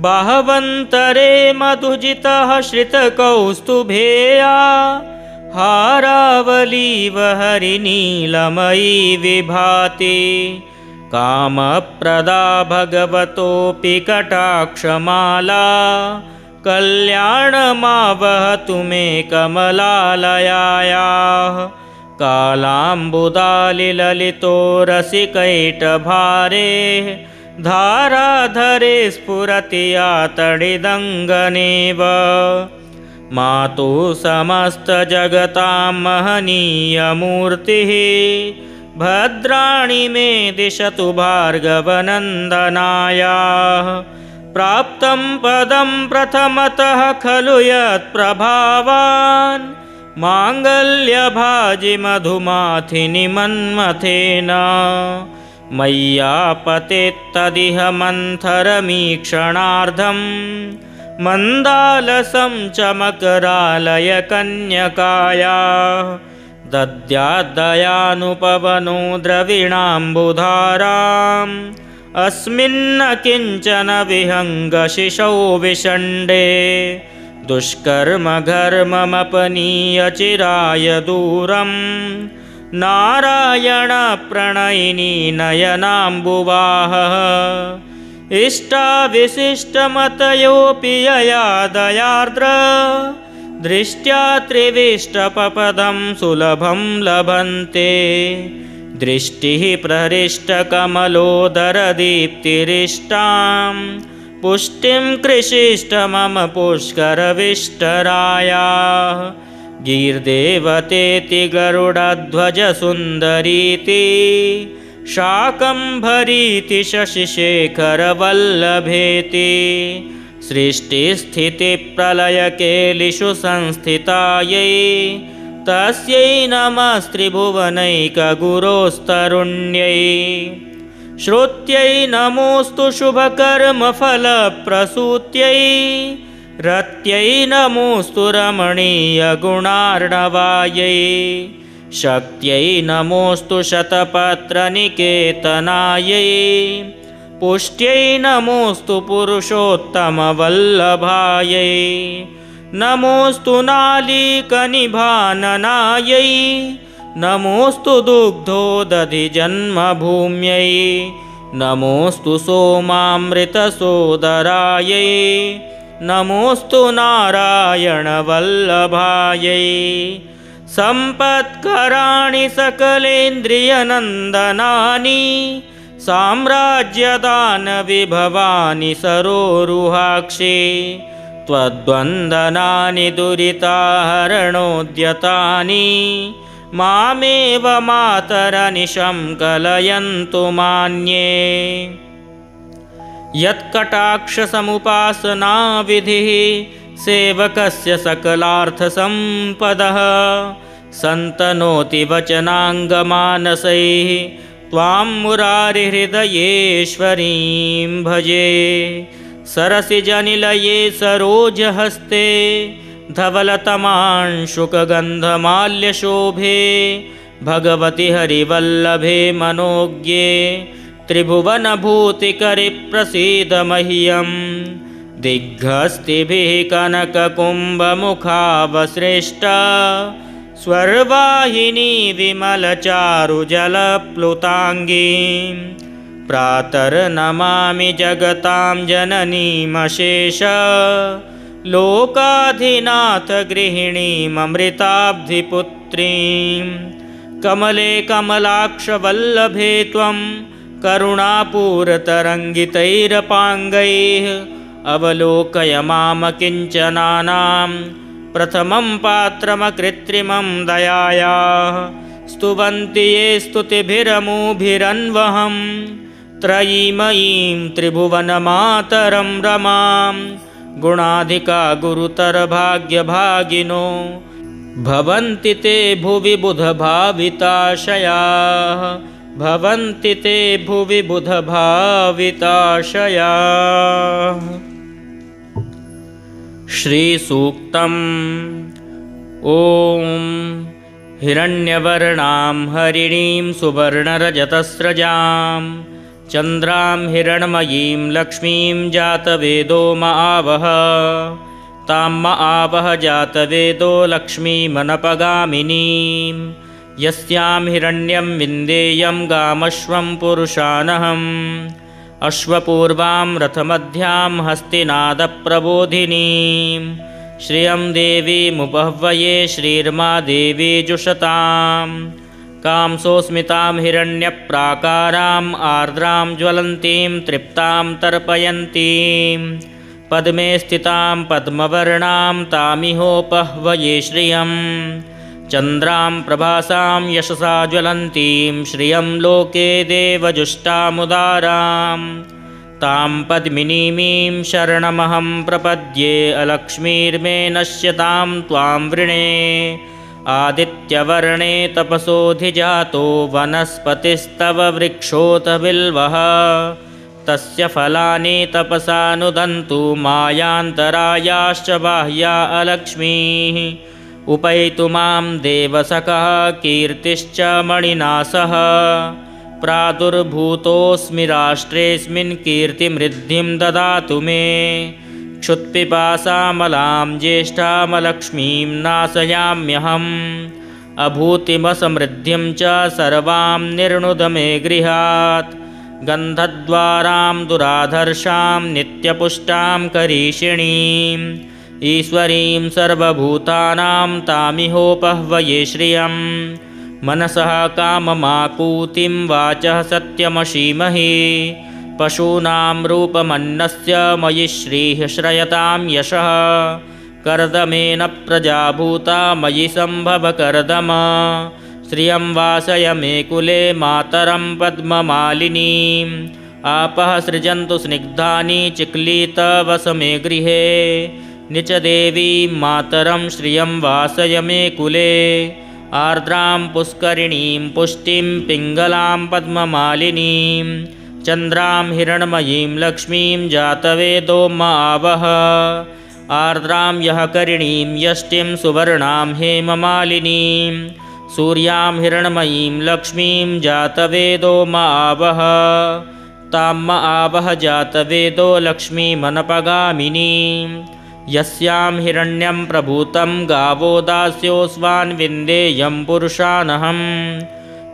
बाहवन्तरे मधुजितः श्रितकौस्तुभेया हारावलीव हरिनीलमयी विभाति कामप्रदा भगवतोऽपि कटाक्षमाला कल्याणमावहतु मे कमलालयायाः कालाम्बुदालिललितो रसिकैटभारेः धाराधरे स्फुरति या तडिदङ्गनेव मातुः समस्तजगतां महनीयमूर्तिः भद्राणि मे दिशतु भार्गवनन्दनायाः प्राप्तं पदं प्रथमतः खलु यत्प्रभावान् माङ्गल्यभाजि मधुमाथिनि मन्मथेन मय्यापतेत्तदिह मन्थरमीक्षणार्धं मन्दालसं चमकरालय कन्यकायाः दद्याद्दयानुपवनो द्रविणाम्बुधाराम् अस्मिन्न किञ्चन विहङ्गशिशौ विषण्डे दुष्कर्मघर्ममपनीय चिराय दूरम् नारायणप्रणयिनी नयनाम्बुवाहः इष्टाविशिष्टमतयोऽपि यया दयार्द्र दृष्ट्या त्रिविष्टपपदं सुलभं लभन्ते दृष्टिः प्रहृष्टकमलोदरदीप्तिरिष्टां पुष्टिं कृषिष्ट मम पुष्करविष्टरायाः गीर्देवतेति गरुडध्वजसुन्दरीति शाकम्भरीति शशिशेखरवल्लभेति सृष्टिस्थितिप्रलयकेलिषु संस्थितायै तस्यै नमस्त्रिभुवनैकगुरोस्तरुण्यै श्रुत्यै नमोऽस्तु शुभकर्मफलप्रसूत्यै रत्यै नमोऽस्तु रमणीयगुणार्णवायै शक्त्यै नमोऽस्तु शतपत्रनिकेतनायै पुष्ट्यै नमोऽस्तु पुरुषोत्तमवल्लभायै नमोऽस्तु नालीकनिभाननायै नमोऽस्तु दुग्धोदधिजन्मभूम्यै नमोऽस्तु सोमामृतसोदरायै नमोऽस्तु नारायणवल्लभायै सम्पत्कराणि सकलेन्द्रियनन्दनानि साम्राज्यदानविभवानि सरोरुहाक्षि त्वद्वन्दनानि दुरिताहरणोद्यतानि मामेव मातरनिशं कलयन्तु मान्ये यत्कटाक्षसमुपासनाविधिः सेवकस्य सकलार्थसम्पदः सन्तनोति वचनाङ्गमानसैः त्वां मुरारिहृदयेश्वरीं भजे सरसिजनिलये सरोजहस्ते धवलतमांशुकगन्धमाल्यशोभे भगवति हरिवल्लभे मनोज्ञे त्रिभुवनभूतिकरि प्रसीद मह्यं दिग्हस्तिभिः कनककुम्भमुखावसृष्ट स्वर्वाहिनी विमलचारुजलप्लुताङ्गीं प्रातर्नमामि जगतां जननीमशेष लोकाधिनाथ गृहिणीममृताब्धिपुत्रीं कमले कमलाक्षवल्लभे त्वं करुणापूरतरङ्गितैरपाङ्गैः अवलोकय माम किञ्चनानां प्रथमं पात्रमकृत्रिमं दयायाः स्तुवन्ति ये स्तुतिभिरमुभिरन्वहं त्रयीमयीं त्रिभुवनमातरं रमां गुणाधिका गुरुतरभाग्यभागिनो भवन्ति ते भुवि बुधभाविताशयाः भवन्ति ते भुवि बुधभाविताशयाः। श्रीसूक्तम्। ॐ हिरण्यवर्णां हरिणीं सुवर्णरजतस्रजां चन्द्रां हिरण्मयीं लक्ष्मीं जातवेदो म आवह। तां म आवह जातवेदो लक्ष्मीमनपगामिनीं। यस्यां हिरण्यं विन्देयं गामश्वं पुरुषानहम्। अश्वपूर्वां रथमध्यां हस्तिनादप्रबोधिनीं। श्रियं देवीमुपह्वये श्रीर्मा देवी जुषतां। कांसोऽस्मितां हिरण्यप्राकाराम् आर्द्रां ज्वलन्तीं तृप्तां तर्पयन्तीं। पद्मे स्थितां पद्मवर्णां तामिहोपह्वये श्रियम्। चन्द्रां प्रभासां यशसा ज्वलन्तीं श्रियं लोके देवजुष्टामुदारां। तां पद्मिनीमीं शरणमहं प्रपद्ये अलक्ष्मीर्मे नश्यतां त्वां वृणे। आदित्यवर्णे तपसोऽधिजातो वनस्पतिस्तव वृक्षोऽथ बिल्वः। तस्य फलानि तपसानुदन्तु मायान्तरायाश्च बाह्या अलक्ष्मीः। उपैतु मां देवसखः कीर्तिश्च मणिना सह। प्रादुर्भूतोऽस्मि राष्ट्रेऽस्मिन् कीर्तिमृद्धिं ददातु मे। क्षुत्पिपासामलां ज्येष्ठामलक्ष्मीं नाशयाम्यहम्। अभूतिमसमृद्धिं च सर्वां निर्णुद मे गृहात्। गन्धद्वारां दुराधर्षां नित्यपुष्टां करीषिणीम्। ईश्वरीं सर्वभूतानां तामिहोपह्वये श्रियं। मनसः काममाकूतिं वाचः सत्यमशीमहि। पशूनां रूपमन्नस्य मयि श्रीः श्रयतां यशः। कर्दमेन प्रजाभूता मयि सम्भव कर्दम। श्रियं वासय मे कुले मातरं पद्ममालिनीम्। आपः सृजन्तु स्निग्धानि चिक्लीतवस मे गृहे। निच देवीं मातरं श्रियं वासय मे कुले। आर्द्रां पुष्करिणीं पुष्टिं पिङ्गलां पद्ममालिनीं। चन्द्रां हिरण्मयीं लक्ष्मीं जातवेदो म आवह। आर्द्रां यः करिणीं यष्टिं सुवर्णां हेममालिनीं। सूर्यां हिरण्मयीं लक्ष्मीं जातवेदो म आवह। तां म आवह जातवेदो लक्ष्मीमनपगामिनीं। यस्यां हिरण्यं प्रभूतं गावो दास्योऽस्वान् विन्देयं पुरुषानहम्।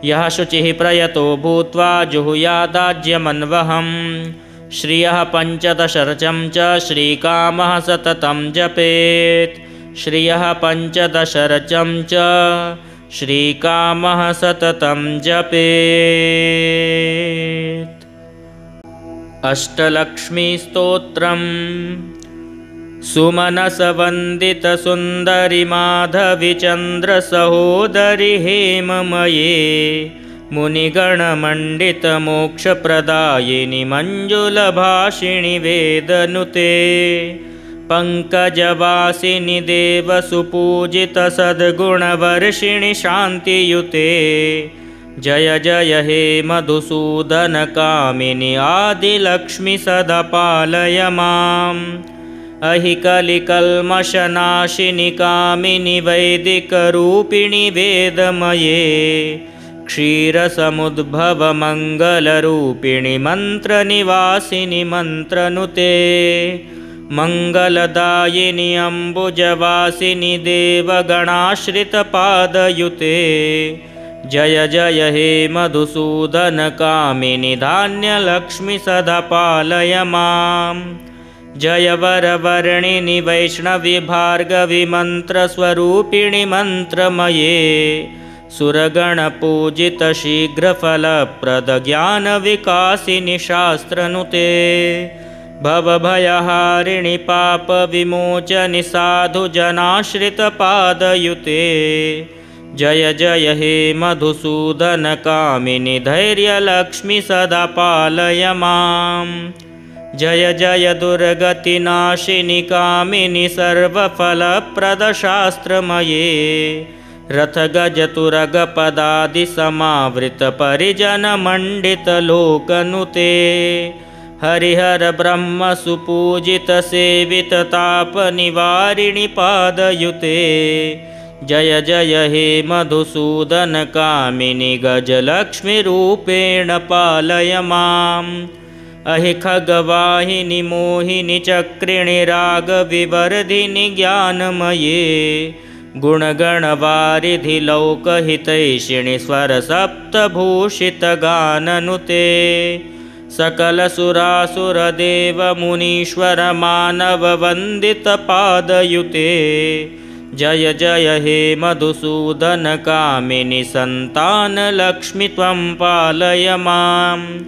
यः शुचिः प्रयतो भूत्वा जुहुयादाज्यमन्वहम्। श्रियः पञ्चदशरचं च श्रीकामः सततं जपेत्। श्रियः पञ्चदशरचं च श्रीकामः सततं जपेत्। अष्टलक्ष्मीस्तोत्रम्। सुमनसवन्दितसुन्दरि माधवि चन्द्रसहोदरि हेममये। मुनिगणमण्डितमोक्षप्रदायिनि मञ्जुलभाषिणि वेदनुते। पङ्कजवासिनि देवसुपूजितसद्गुणवर्षिणि शान्तियुते। जय जय हे मधुसूदनकामिनि आदिलक्ष्मि सदा पालय माम्। अहिकलिकल्मषनाशिनि कामिनि वैदिकरूपिणि वेदमये। क्षीरसमुद्भवमङ्गलरूपिणि मन्त्रनिवासिनि मन्त्रनुते। मङ्गलदायिनि अम्बुजवासिनि देवगणाश्रितपादयुते। जय जय हे मधुसूदनकामिनि धान्यलक्ष्मि सदा पालय माम्। जय वरवर्णिनि वैष्णवि भार्गवि मन्त्रस्वरूपिणि मन्त्रमये। सुरगणपूजित शीघ्रफलप्रद ज्ञानविकासिनि शास्त्रनुते। भवभयहारिणि पापविमोचनि साधुजनाश्रितपादयुते। जय जय हे मधुसूदनकामिनि धैर्यलक्ष्मि सदा पालय माम्। जय जय दुर्गतिनाशिनि कामिनि सर्वफलप्रदशास्त्रमये। रथगजतुरगपदादिसमावृतपरिजनमण्डितलोकनुते। हरिहर ब्रह्म सुपूजित सेवित ताप निवारिणि पादयुते। जय जय हे मधुसूदन कामिनि गजलक्ष्मी रूपेण पालय माम्। अहि खगवाहिनि मोहिनि चक्रिणि रागविवर्धिनि ज्ञानमये। गुणगणवारिधि लोकहितैषिणि स्वरसप्तभूषितगाननुते। सकलसुरासुरदेवमुनीश्वर मानववन्दितपादयुते। जय जय हे मधुसूदन कामिनि सन्तानलक्ष्मि त्वं पालय माम्।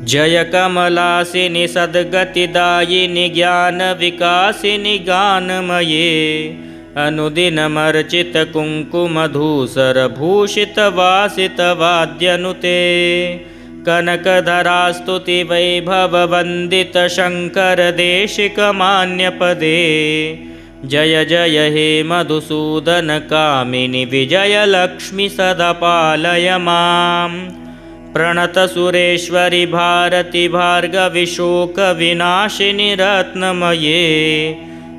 जय कमलासिनि सद्गतिदायिनि ज्ञानविकासिनि गानमये। अनुदिनमर्चित कुङ्कुमधूसरभूषितवासितवाद्यनुते। कनकधरास्तुतिवैभववन्दित शङ्करदेशिकमान्यपदे। जय जय हे मधुसूदन कामिनि विजयलक्ष्मि सदा पालय माम्। प्रणतसुरेश्वरि भारति भार्गवि शोकविनाशिनि रत्नमये।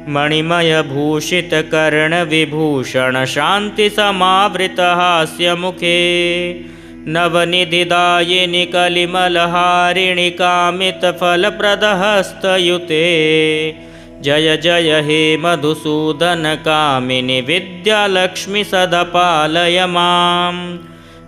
मणिमयभूषितकर्णविभूषण शान्तिसमावृतहास्यमुखे। नवनिधिदायिनि कलिमलहारिणि कामितफलप्रदहस्तयुते। जय जय हे मधुसूदन कामिनि विद्यालक्ष्मि सदा पालय माम्।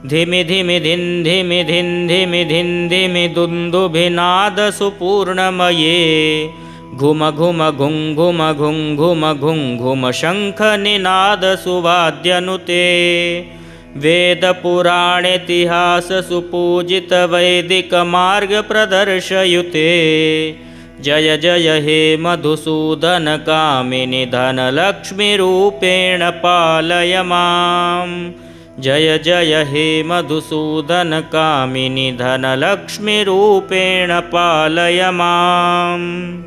धिमि धिमि धिन् धिमि धिन् धिमि धिन् धिमि दुन्दुभिनादसुपूर्णमये। घुम घुम घुं घुम घुं घुम घुं घुम शङ्खनिनादसुवाद्यनुते। वेदपुराणेतिहाससुपूजितवैदिकमार्गप्रदर्शयुते। जय जय हे मधुसूदन कामिनि धनलक्ष्मीरूपेण पालय माम्। जय जय हे मधुसूदन कामिनि धनलक्ष्मीरूपेण पालय माम्।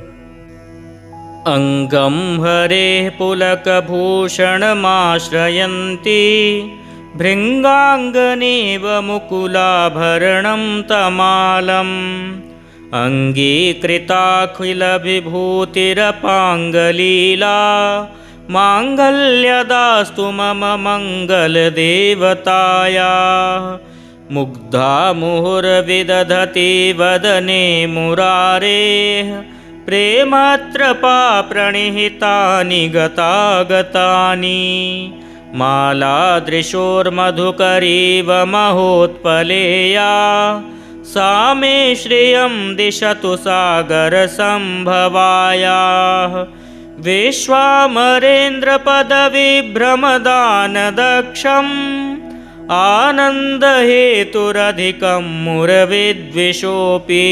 अङ्गं हरेः पुलकभूषणमाश्रयन्ती। भृङ्गाङ्गनेव मुकुलाभरणं तमालम्। अङ्गीकृताखिलविभूतिरपाङ्गलीला। माङ्गल्यदास्तु मम मङ्गलदेवतायाः। मुग्धा मुहुर्विदधति वदने मुरारेः। प्रेमत्रपा प्रणिहितानि गतागतानि। मालादृशोर्मधुकरीव महोत्पलेया। सा मे श्रियं दिशतु सागरसम्भवायाः। विश्वामरेन्द्रपदविभ्रमदानदक्षम्। आनन्दहेतुरधिकं मुरविद्विषोऽपि।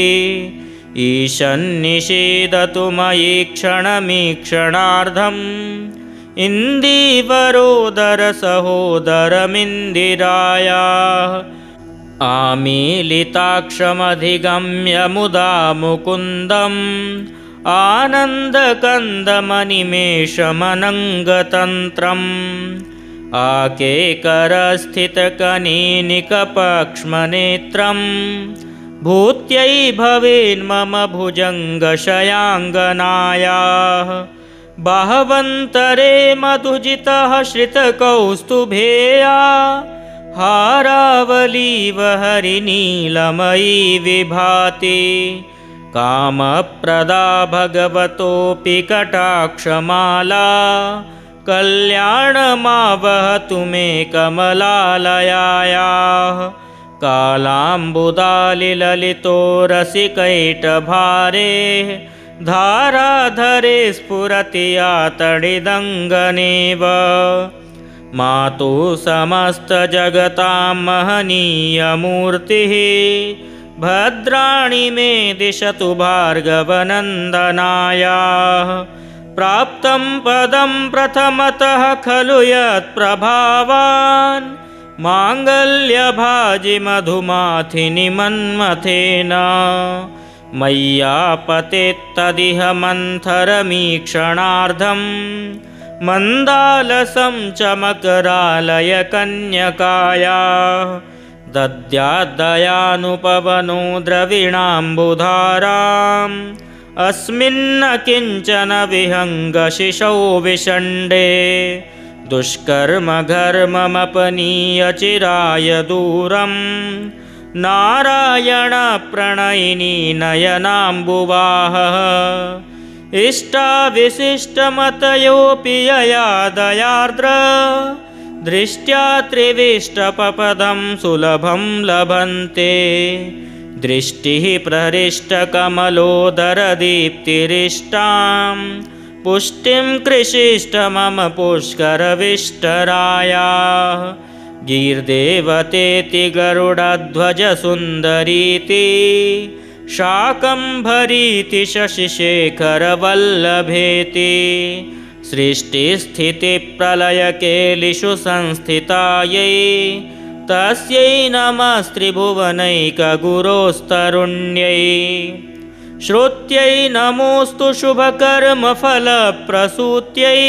ईशन्निषेदतु मयि क्षणमीक्षणार्धम्। इन्दीवरोदरसहोदरमिन्दिरायाः। आमीलिताक्षमधिगम्य मुदा मुकुन्दम्। आनन्दकन्दमनिमेषमनङ्गतन्त्रम्। आकेकरस्थितकनीनिकपक्ष्मनेत्रम्। भूत्यै भवेन्मम भुजङ्गशयाङ्गनायाः। बाहवन्तरे मधुजितः श्रितकौस्तुभेया। हारावलीव हरिनीलमयी विभाति। कामप्रदा भगवतोऽपि कटाक्षमाला। कल्याणमावहतु मे कमलालयायाः। कालाम्बुदालिललितो रसिकैटभारे। धाराधरे स्फुरति यातडिदङ्गनेव। मातुः समस्तजगतां महनीयमूर्तिः। भद्राणि मे दिशतु भार्गवनन्दनायाः। प्राप्तं पदं प्रथमतः खलु यत्प्रभावान्। माङ्गल्यभाजि मधुमाथिनि मन्मथेन। मय्यापतेत्तदिह मन्थरमीक्षणार्धम्। मन्दालसं च मकरालय कन्यकायाः। दद्याद्दयानुपवनो द्रविणाम्बुधाराम् अस्मिन्न किञ्चन विहङ्गशिशौ विषण्डे दुष्कर्म घर्ममपनीय चिराय दूरम् नारायण प्रणयिनी नयनाम्बुवाहः इष्टाविशिष्टमतयोऽपि यया दयार्द्र दृष्ट्या त्रिविष्टपपदं सुलभं लभन्ते दृष्टिः प्रहृष्टकमलोदरदीप्तिरिष्टां पुष्टिं कृषिष्ट मम पुष्करविष्टरायाः गीर्देवतेति गरुडध्वजसुन्दरीति शाकम्भरीति शशिशेखरवल्लभेति सृष्टिस्थितिप्रलयकेलिषु संस्थितायै तस्यै नमस्त्रिभुवनैकगुरोस्तरुण्यै श्रुत्यै नमोऽस्तु शुभकर्मफलप्रसूत्यै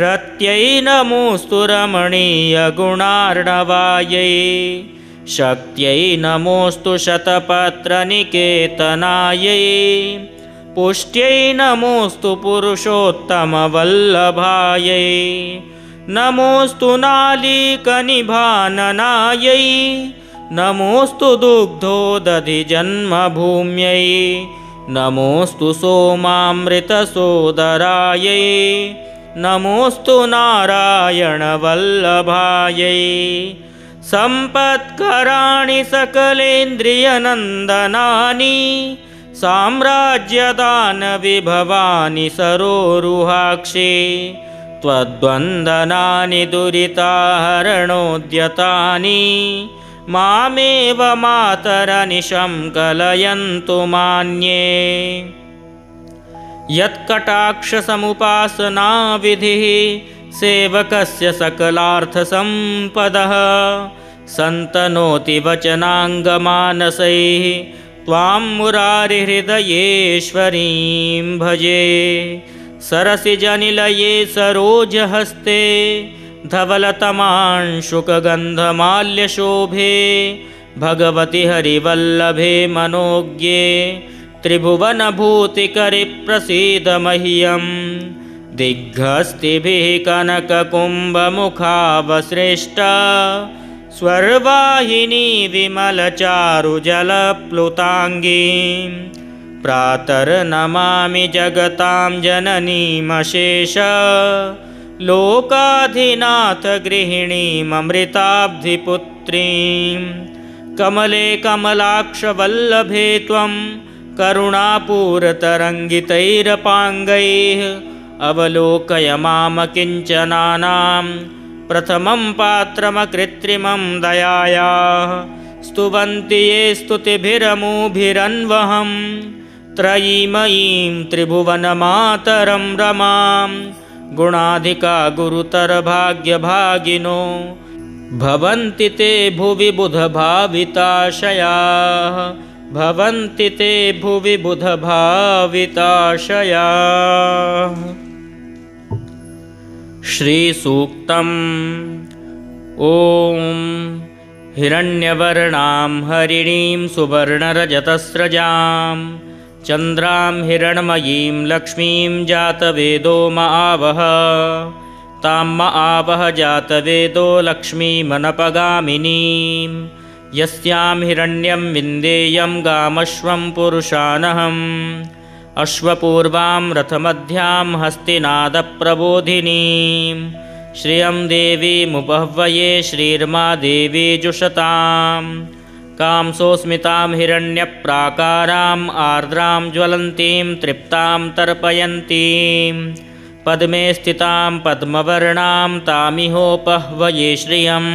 रत्यै नमोऽस्तु रमणीयगुणार्णवायै शक्त्यै नमोऽस्तु शतपत्रनिकेतनायै पुष्ट्यै नमोऽस्तु पुरुषोत्तमवल्लभायै नमोऽस्तु नालीकनिभाननायै नमोऽस्तु दुग्धोदधिजन्मभूम्यै नमोऽस्तु सोमामृतसोदरायै नमोऽस्तु नारायणवल्लभायै सम्पत्कराणि सकलेन्द्रियनन्दनानि साम्राज्यदानविभवानि सरोरुहाक्षि त्वद्वन्दनानि दुरिताहरणोद्यतानि मामेव मातरनिशं कलयन्तु मान्ये यत्कटाक्षसमुपासनाविधिः सेवकस्य सकलार्थसम्पदः सन्तनोति वचनाङ्गमानसैः त्वां मुरारिहृदयेश्वरीं भजे सरसिजनिलये सरोजहस्ते धवलतमांशुकगन्धमाल्यशोभे भगवति हरिवल्लभे मनोज्ञे त्रिभुवनभूतिकरि प्रसीद मह्यं दिग्हस्तिभिः कनककुम्भमुखावसृष्ट स्वर्वाहिनी विमलचारुजलप्लुताङ्गीं प्रातर्नमामि जगतां जननीमशेष लोकाधिनाथ गृहिणीममृताब्धिपुत्रीं कमले कमलाक्षवल्लभे त्वं करुणापूरतरङ्गितैरपाङ्गैः अवलोकय माम किञ्चनानां प्रथमं पात्रमकृत्रिमं दयायाः स्तुवन्ति ये स्तुतिभिरमुभिरन्वहं त्रयीमयीं त्रिभुवनमातरं रमां गुणाधिका गुरुतरभाग्यभागिनो भवन्ति ते भुवि बुधभाविताशयाः भवन्ति ते भुवि बुधभाविताशयाः। श्रीसूक्तम् ॐ हिरण्यवर्णां हरिणीं सुवर्णरजतस्रजां चन्द्रां हिरण्मयीं लक्ष्मीं जातवेदो महावः तां महावः जातवेदो लक्ष्मीमनपगामिनीं यस्यां हिरण्यं विन्देयं गामश्वं पुरुषानहम् अश्वपूर्वां रथमध्यां हस्तिनादप्रबोधिनीं श्रियं देवीमुपह्वये श्रीर्मा देवी जुषतां कांसोऽस्मितां हिरण्यप्राकाराम् आर्द्रां ज्वलन्तीं तृप्तां तर्पयन्तीं पद्मे स्थितां पद्मवर्णां तामिहोपह्वये श्रियं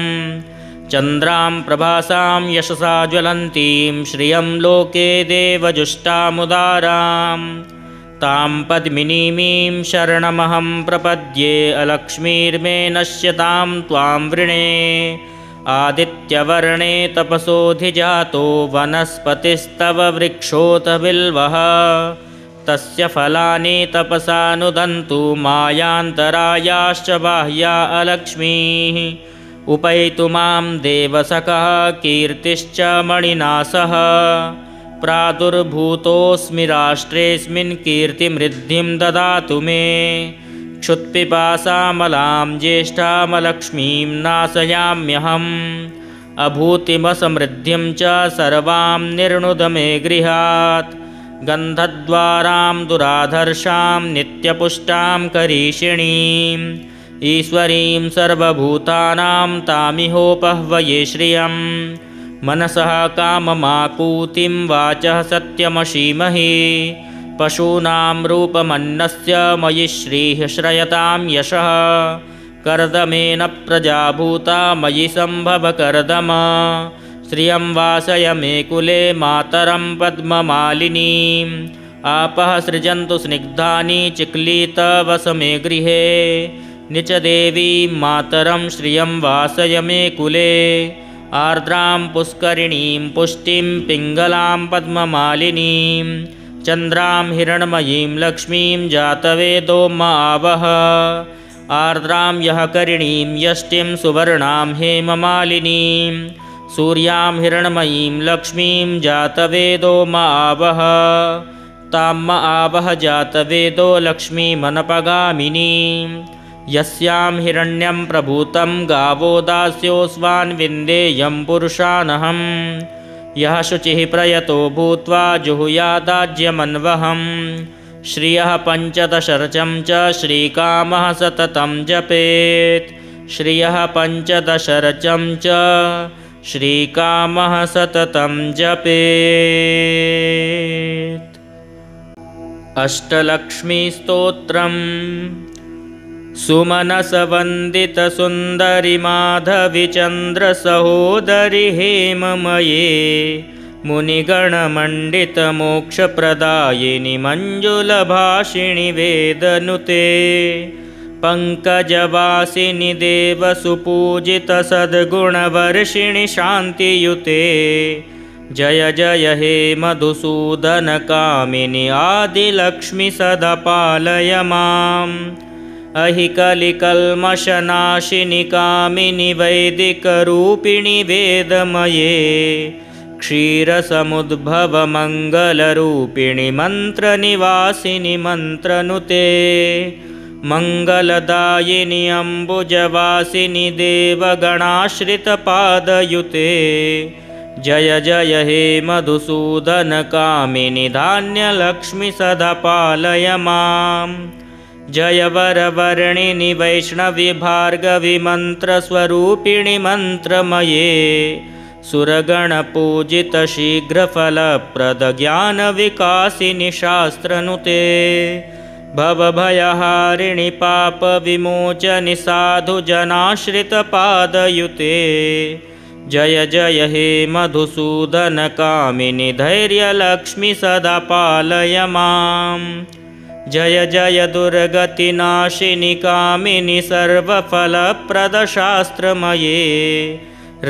चन्द्रां प्रभासां यशसा ज्वलन्तीं श्रियं लोके देवजुष्टामुदारां तां पद्मिनीमीं शरणमहं प्रपद्ये अलक्ष्मीर्मे नश्यतां त्वां वृणे आदित्यवर्णे तपसोऽधिजातो वनस्पतिस्तव वृक्षोऽथ बिल्वः तस्य फलानि तपसा नुदन्तु मायान्तरायाश्च बाह्या अलक्ष्मीः उपैतु मां देवसखः कीर्तिश्च मणिना सह प्रादुर्भूतोऽस्मि राष्ट्रेऽस्मिन् कीर्तिमृद्धिं ददातु मे क्षुत्पिपासामलां ज्येष्ठामलक्ष्मीं नाशयाम्यहम् अभूतिमसमृद्धिं च सर्वां निर्णुद मे गृहात् गन्धद्वारां दुराधर्षां नित्यपुष्टां करीषिणीम् ईश्वरीं सर्वभूतानां तामिहोपह्वये श्रियं मनसः काममाकूतिं वाचः सत्यमशीमहि पशूनां रूपमन्नस्य मयि श्रीः श्रयतां यशः कर्दमेन प्रजाभूता मयि सम्भव कर्दम श्रियं वासय मे कुले मातरं पद्ममालिनीम् आपः सृजन्तु स्निग्धानि चिक्लीतवस मे गृहे निच देवीं मातरं श्रियं वासय मे कुले आर्द्रां पुष्करिणीं पुष्टिं पिङ्गलां पद्ममालिनीं चन्द्रां हिरण्मयीं लक्ष्मीं जातवेदो मावह आर्द्रां यः करिणीं यष्टिं सुवर्णां हेममालिनीं सूर्यां हिरण्मयीं लक्ष्मीं जातवेदो मावह तां आवह जातवेदो लक्ष्मीमनपगामिनीं यस्यां हिरण्यं प्रभूतं गावो दास्योऽस्वान् विन्देयं पुरुषानहं यः शुचिः प्रयतो भूत्वा जुहुयादाज्यमन्वहम् श्रियः पञ्चदशरचं च श्रीकामः सततं जपेत् श्रियः पञ्चदशरचं च श्रीकामः सततं जपेत्। अष्टलक्ष्मीस्तोत्रम् सुमनसवन्दितसुन्दरि माधविचन्द्रसहोदरि हेममये मुनिगणमण्डितमोक्षप्रदायिनि मञ्जुलभाषिणि वेदनुते पङ्कजवासिनि देवसुपूजितसद्गुणवर्षिणि शान्तियुते जय जय हे मधुसूदनकामिनि आदिलक्ष्मि सदा पालय माम् अहिकलिकल्मषनाशिनि कामिनि वैदिकरूपिणि वेदमये क्षीरसमुद्भवमङ्गलरूपिणि मन्त्रनिवासिनि मन्त्रनुते मङ्गलदायिनि अम्बुजवासिनि देवगणाश्रितपादयुते जय जय हे मधुसूदनकामिनि धान्यलक्ष्मि सदा पालय माम् जय वरवर्णिनि वैष्णवि भार्गवि मन्त्रस्वरूपिणि मन्त्रमये सुरगणपूजित शीघ्रफलप्रदज्ञानविकासिनि शास्त्रनुते भवभयहारिणि पापविमोचनि साधुजनाश्रितपादयुते जय जय हे मधुसूदनकामिनि धैर्यलक्ष्मि सदा पालय माम् जय जय दुर्गतिनाशिनि कामिनि सर्वफलप्रदशास्त्रमये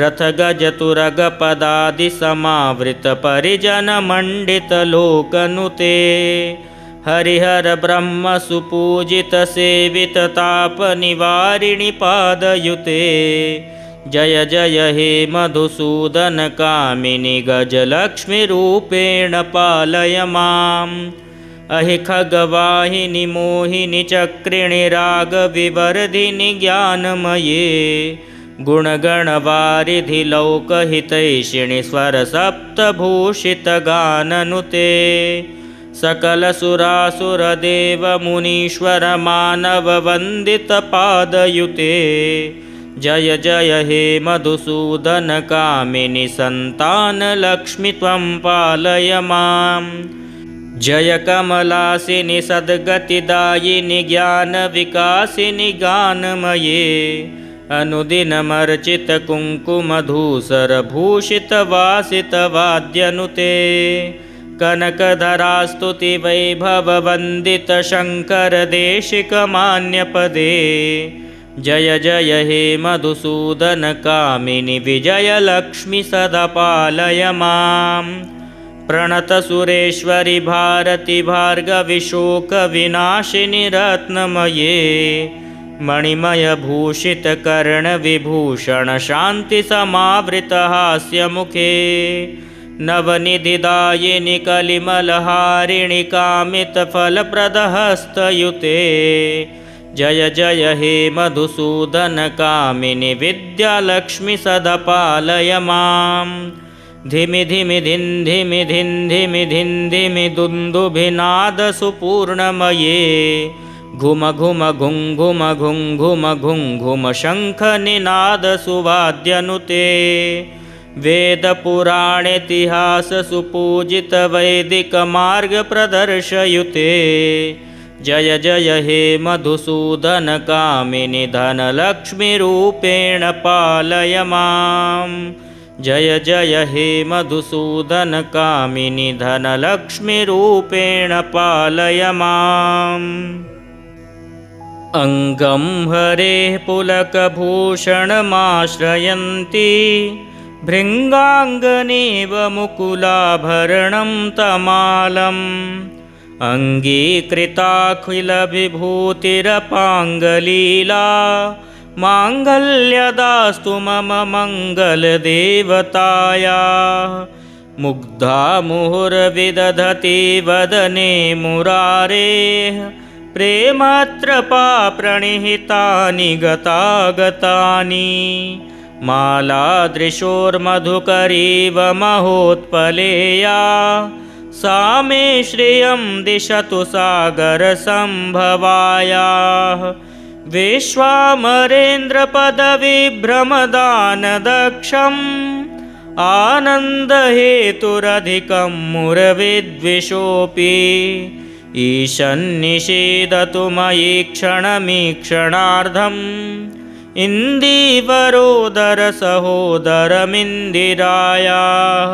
रथगजतुरगपदादिसमावृतपरिजनमण्डितलोकनुते हरिहर ब्रह्मसुपूजितसेविततापनिवारिणि पादयुते जय जय हे मधुसूदनकामिनि गजलक्ष्मीरूपेण पालय माम् अहि खगवाहिनि मोहिनि चक्रिणि रागविवर्धिनि ज्ञानमये गुणगणवारिधि लौकहितैषिणि स्वरसप्तभूषितगाननुते सकलसुरासुरदेवमुनीश्वर मानववन्दितपादयुते जय जय हे मधुसूदनकामिनि सन्तानलक्ष्मि त्वं पालय माम् जय कमलासिनि सद्गतिदायिनि ज्ञानविकासिनि गानमये अनुदिनमर्चितकुङ्कुमधूसरभूषितवासितवाद्यनुते कनकधरास्तुतिवैभववन्दितशङ्करदेशिकमान्यपदे जय जय हे मधुसूदनकामिनि विजयलक्ष्मि सदा पालय माम् प्रणतसुरेश्वरि भारति भार्गवि शोकविनाशिनि रत्नमये मणिमयभूषितकर्णविभूषणशान्तिसमावृतहास्यमुखे नवनिधिदायिनि कलिमलहारिणि कामितफलप्रदहस्तयुते जय जय हे मधुसूदनकामिनि विद्यालक्ष्मि सदा पालय मां धिमि धिमि धिन् धिमि धिन् धिमि धिन् धिमि दुन्दुभिनादसुपूर्णमये घुम घुम घुं घुम घुं घुम घुं घुम शङ्खनिनादसुवाद्यनुते वेदपुराणेतिहाससुपूजितवैदिकमार्गप्रदर्शयुते जय जय हे मधुसूदनकामिनि धनलक्ष्मीरूपेण पालय मां जय जय हे मधुसूदनकामिनि धनलक्ष्मीरूपेण पालय माम् अङ्गं हरेः पुलकभूषणमाश्रयन्ती भृङ्गाङ्गनेव मुकुलाभरणं तमालम् अङ्गीकृताखिलविभूतिरपाङ्गलीला माङ्गल्यदास्तु मम मङ्गलदेवताया मुग्धा मुहुर्विदधति वदने मुरारेः प्रेमत्रपा प्रणिहितानि गतागतानि मालादृशोर्मधुकरीव महोत्पलेया सा मे श्रियं दिशतु सागरसम्भवायाः विश्वामरेन्द्रपदविभ्रमदानदक्षम् आनन्दहेतुरधिकं मुरविद्विषोऽपि ईशन्निषेदतु मयि क्षणमीक्षणार्धम् इन्दीवरोदरसहोदरमिन्दिरायाः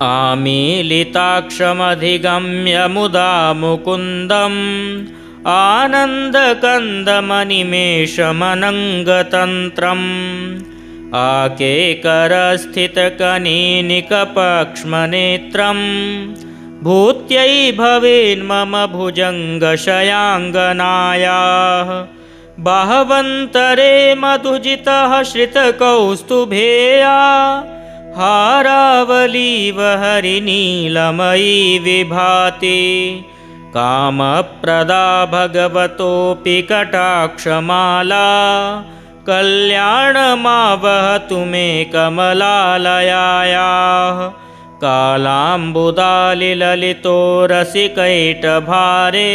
आमीलिताक्षमधिगम्य मुदा मुकुन्दम् आनन्दकन्दमनिमेषमनङ्गतन्त्रम् आकेकरस्थितकनीनिकपक्ष्मनेत्रम् भूत्यै भवेन्मम भुजङ्गशयाङ्गनायाः बाहवन्तरे मधुजितः श्रितकौस्तुभेया हारावलीव हरिनीलमयी विभाति कामप्रदा भगवतोऽपि कटाक्षमाला कल्याणमावहतु मे कमलालयायाः कालाम्बुदालिललितो रसिकैटभारे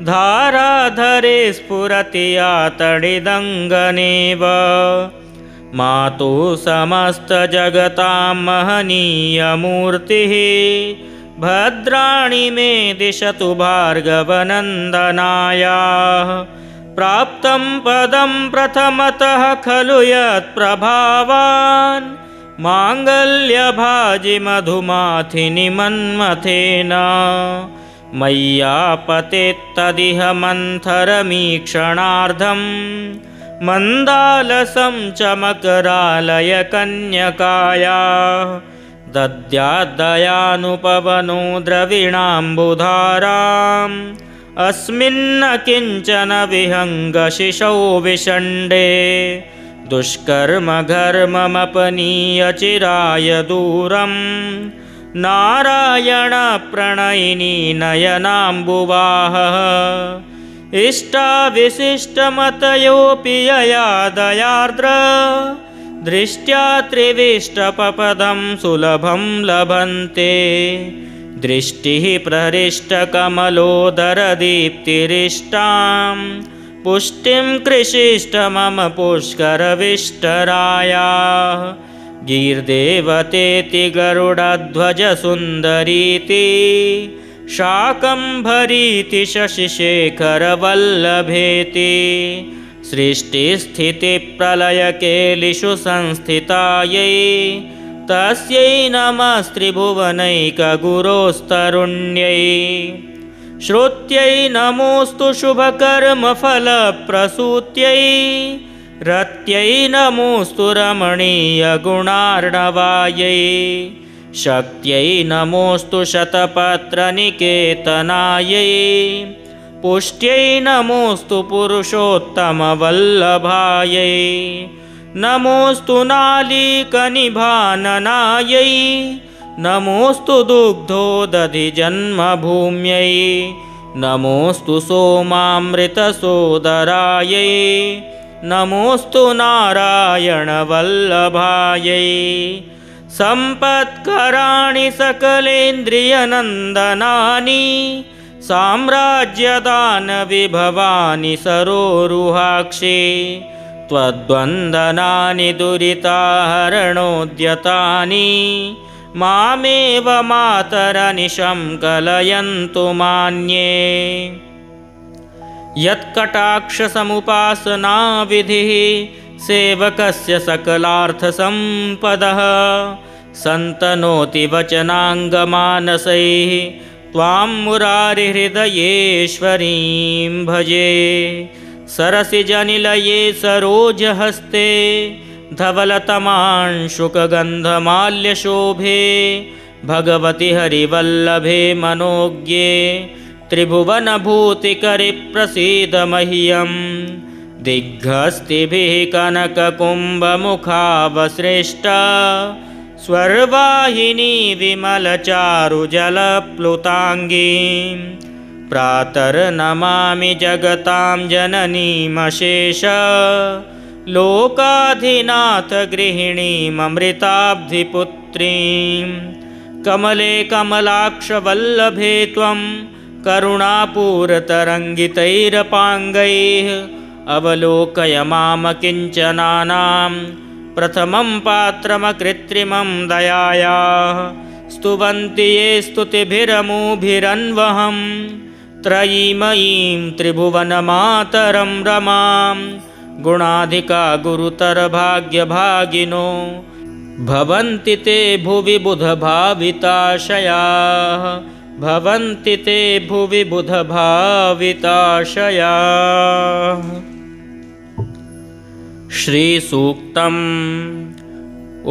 धाराधरे स्फुरति या तडिदङ्गनेव मातुः समस्तजगतां महनीयमूर्तिः भद्राणि मे दिशतु भार्गवनन्दनायाः प्राप्तं पदं प्रथमतः खलु यत्प्रभावान् माङ्गल्यभाजि मधुमाथिनि मन्मथेन मय्यापतेत्तदिह मन्थरमीक्षणार्धम् मन्दालसं चमकरालय कन्यकायाः दद्याद्दयानुपवनो द्रविणाम्बुधाराम् अस्मिन्न किञ्चन विहङ्गशिशौ विषण्डे दुष्कर्मघर्ममपनीय चिराय दूरम् नारायणप्रणयिनी नयनाम्बुवाहः इष्टाविशिष्टमतयोऽपि यया दयार्द्र दृष्ट्या त्रिविष्टपपदं सुलभं लभन्ते दृष्टिः प्रहृष्टकमलोदरदीप्तिरिष्टां पुष्टिं कृषिष्ट मम पुष्करविष्टरायाः गीर्देवतेति गरुडध्वजसुन्दरीति शाकम्भरीति शशिशेखरवल्लभेति सृष्टिस्थितिप्रलयकेलिषु संस्थितायै तस्यै नमस्त्रिभुवनैकगुरोस्तरुण्यै श्रुत्यै नमोऽस्तु शुभकर्मफलप्रसूत्यै रत्यै नमोऽस्तु रमणीयगुणार्णवायै शक्त्यै नमोऽस्तु शतपत्रनिकेतनायै पुष्ट्यै नमोऽस्तु पुरुषोत्तमवल्लभायै नमोऽस्तु नालीकनिभाननायै नमोऽस्तु दुग्धोदधिजन्मभूम्यै नमोऽस्तु सोमामृतसोदरायै नमोऽस्तु नारायणवल्लभायै सम्पत्कराणि सकलेन्द्रियनन्दनानि साम्राज्यदानविभवानि सरोरुहाक्षे त्वद्वन्दनानि दुरिताहरणोद्यतानि मामेव मातरनिशं कलयन्तु मान्ये यत्कटाक्षसमुपासनाविधिः सेवकस्य सकलार्थसम्पदः सन्तनोति वचनाङ्गमानसैः त्वां मुरारिहृदयेश्वरीं भजे सरसिजनिलये सरोजहस्ते धवलतमांशुकगन्धमाल्यशोभे भगवति हरिवल्लभे मनोज्ञे त्रिभुवनभूतिकरि प्रसीद मह्यं दिग्हस्तिभिः कनककुम्भमुखावसृष्ट स्वर्वाहिनी विमलचारुजलप्लुताङ्गीं प्रातर्नमामि जगतां जननीमशेष लोकाधिनाथ गृहिणीममृताब्धिपुत्रीं कमले कमलाक्षवल्लभे त्वं करुणापूरतरङ्गितैरपाङ्गैः अवलोकय माम किञ्चनानां प्रथमं पात्रमकृत्रिमं दयायाः स्तुवन्ति ये स्तुतिभिरमुभिरन्वहं त्रयीमयीं त्रिभुवनमातरं रमां गुणाधिका गुरुतरभाग्यभागिनो भवन्ति ते भुवि बुधभाविताशयाः भवन्ति ते भुवि बुधभाविताशयाः। श्रीसूक्तम्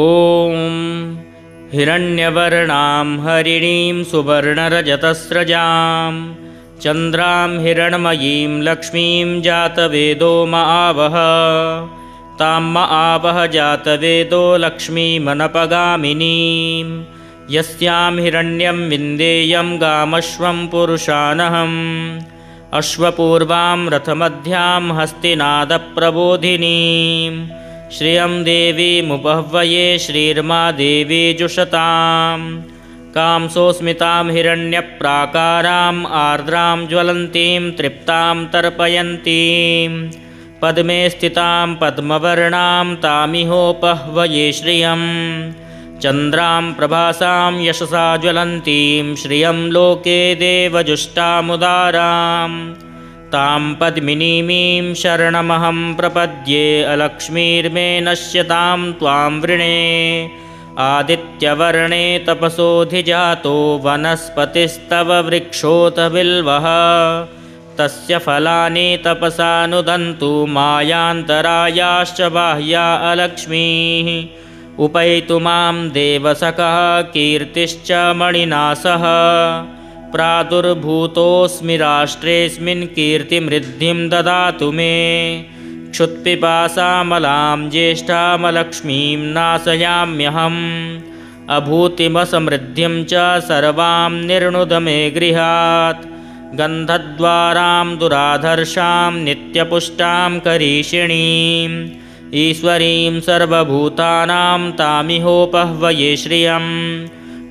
ॐ हिरण्यवर्णां हरिणीं सुवर्णरजतस्रजां चन्द्रां हिरण्मयीं लक्ष्मीं जातवेदो आवह तां आवह जातवेदो लक्ष्मीमनपगामिनीं यस्यां हिरण्यं विन्देयं गामश्वं पुरुषानहम् अश्वपूर्वां रथमध्यां हस्तिनादप्रबोधिनीं श्रियं देवीमुपह्वये श्रीर्मा देवी जुषतां कांसोऽस्मितां हिरण्यप्राकाराम् आर्द्रां ज्वलन्तीं तृप्तां तर्पयन्तीं पद्मे स्थितां पद्मवर्णां तामिहोपह्वये श्रियं चन्द्रां प्रभासां यशसा ज्वलन्तीं श्रियं लोके देवजुष्टामुदारां तां पद्मिनीमीं शरणमहं प्रपद्ये अलक्ष्मीर्मे नश्यतां त्वां वृणे आदित्यवर्णे तपसोऽधिजातो वनस्पतिस्तव वृक्षोऽथ बिल्वः तस्य फलानि तपसानुदन्तु मायान्तरायाश्च बाह्या अलक्ष्मीः उपैतु मां देवसखः कीर्तिश्च मणिना सह प्रादुर्भूतोऽस्मि राष्ट्रेऽस्मिन् कीर्तिमृद्धिं ददातु मे क्षुत्पिपासामलां ज्येष्ठामलक्ष्मीं नाशयाम्यहम् अभूतिमसमृद्धिं च सर्वां निर्णुद मे गृहात् गन्धद्वारां दुराधर्षां नित्यपुष्टां करीषिणीम् ईश्वरीं सर्वभूतानां तामिहोपह्वये श्रियं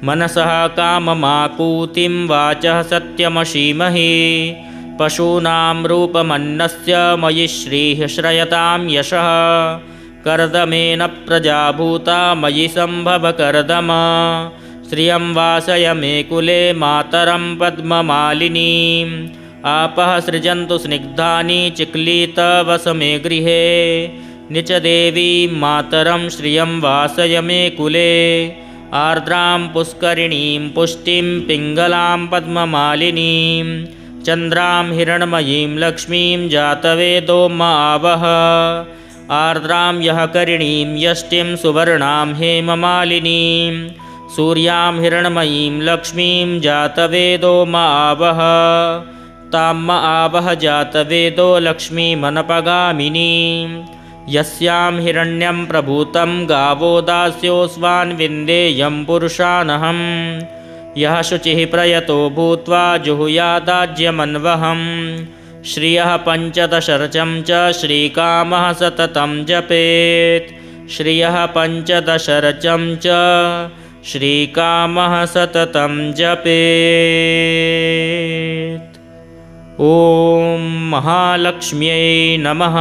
मनसः काममाकूतिं वाचः सत्यमशीमहि पशूनां रूपमन्नस्य मयि श्रीः श्रयतां यशः कर्दमेन प्रजाभूता मयि सम्भव कर्दम श्रियं वासय मे कुले मातरं पद्ममालिनीम् आपः सृजन्तु स्निग्धानि चिक्लीतवस मे गृहे निच देवीं मातरं श्रियं वासय मे कुले आर्द्रां पुष्करिणीं पुष्टिं पिङ्गलां पद्ममालिनीं चन्द्रां हिरण्मयीं लक्ष्मीं जातवेदो आवह आर्द्रां यः करिणीं यष्टिं सुवर्णां हेममालिनीं सूर्यां हिरण्मयीं लक्ष्मीं जातवेदो आवह ताम्म आवह जातवेदो लक्ष्मीमनपगामिनी यस्यां हिरण्यं प्रभूतं गावो दास्योऽस्वान् विन्देयं पुरुषानहं यः शुचिः प्रयतो भूत्वा जुहुयादाज्यमन्वहं श्रियः पञ्चदशरचं च श्रीकामः सततं जपेत् श्रियः पञ्चदशरचं च श्रीकामः सततं जपेत्। ॐ महालक्ष्म्यै नमः।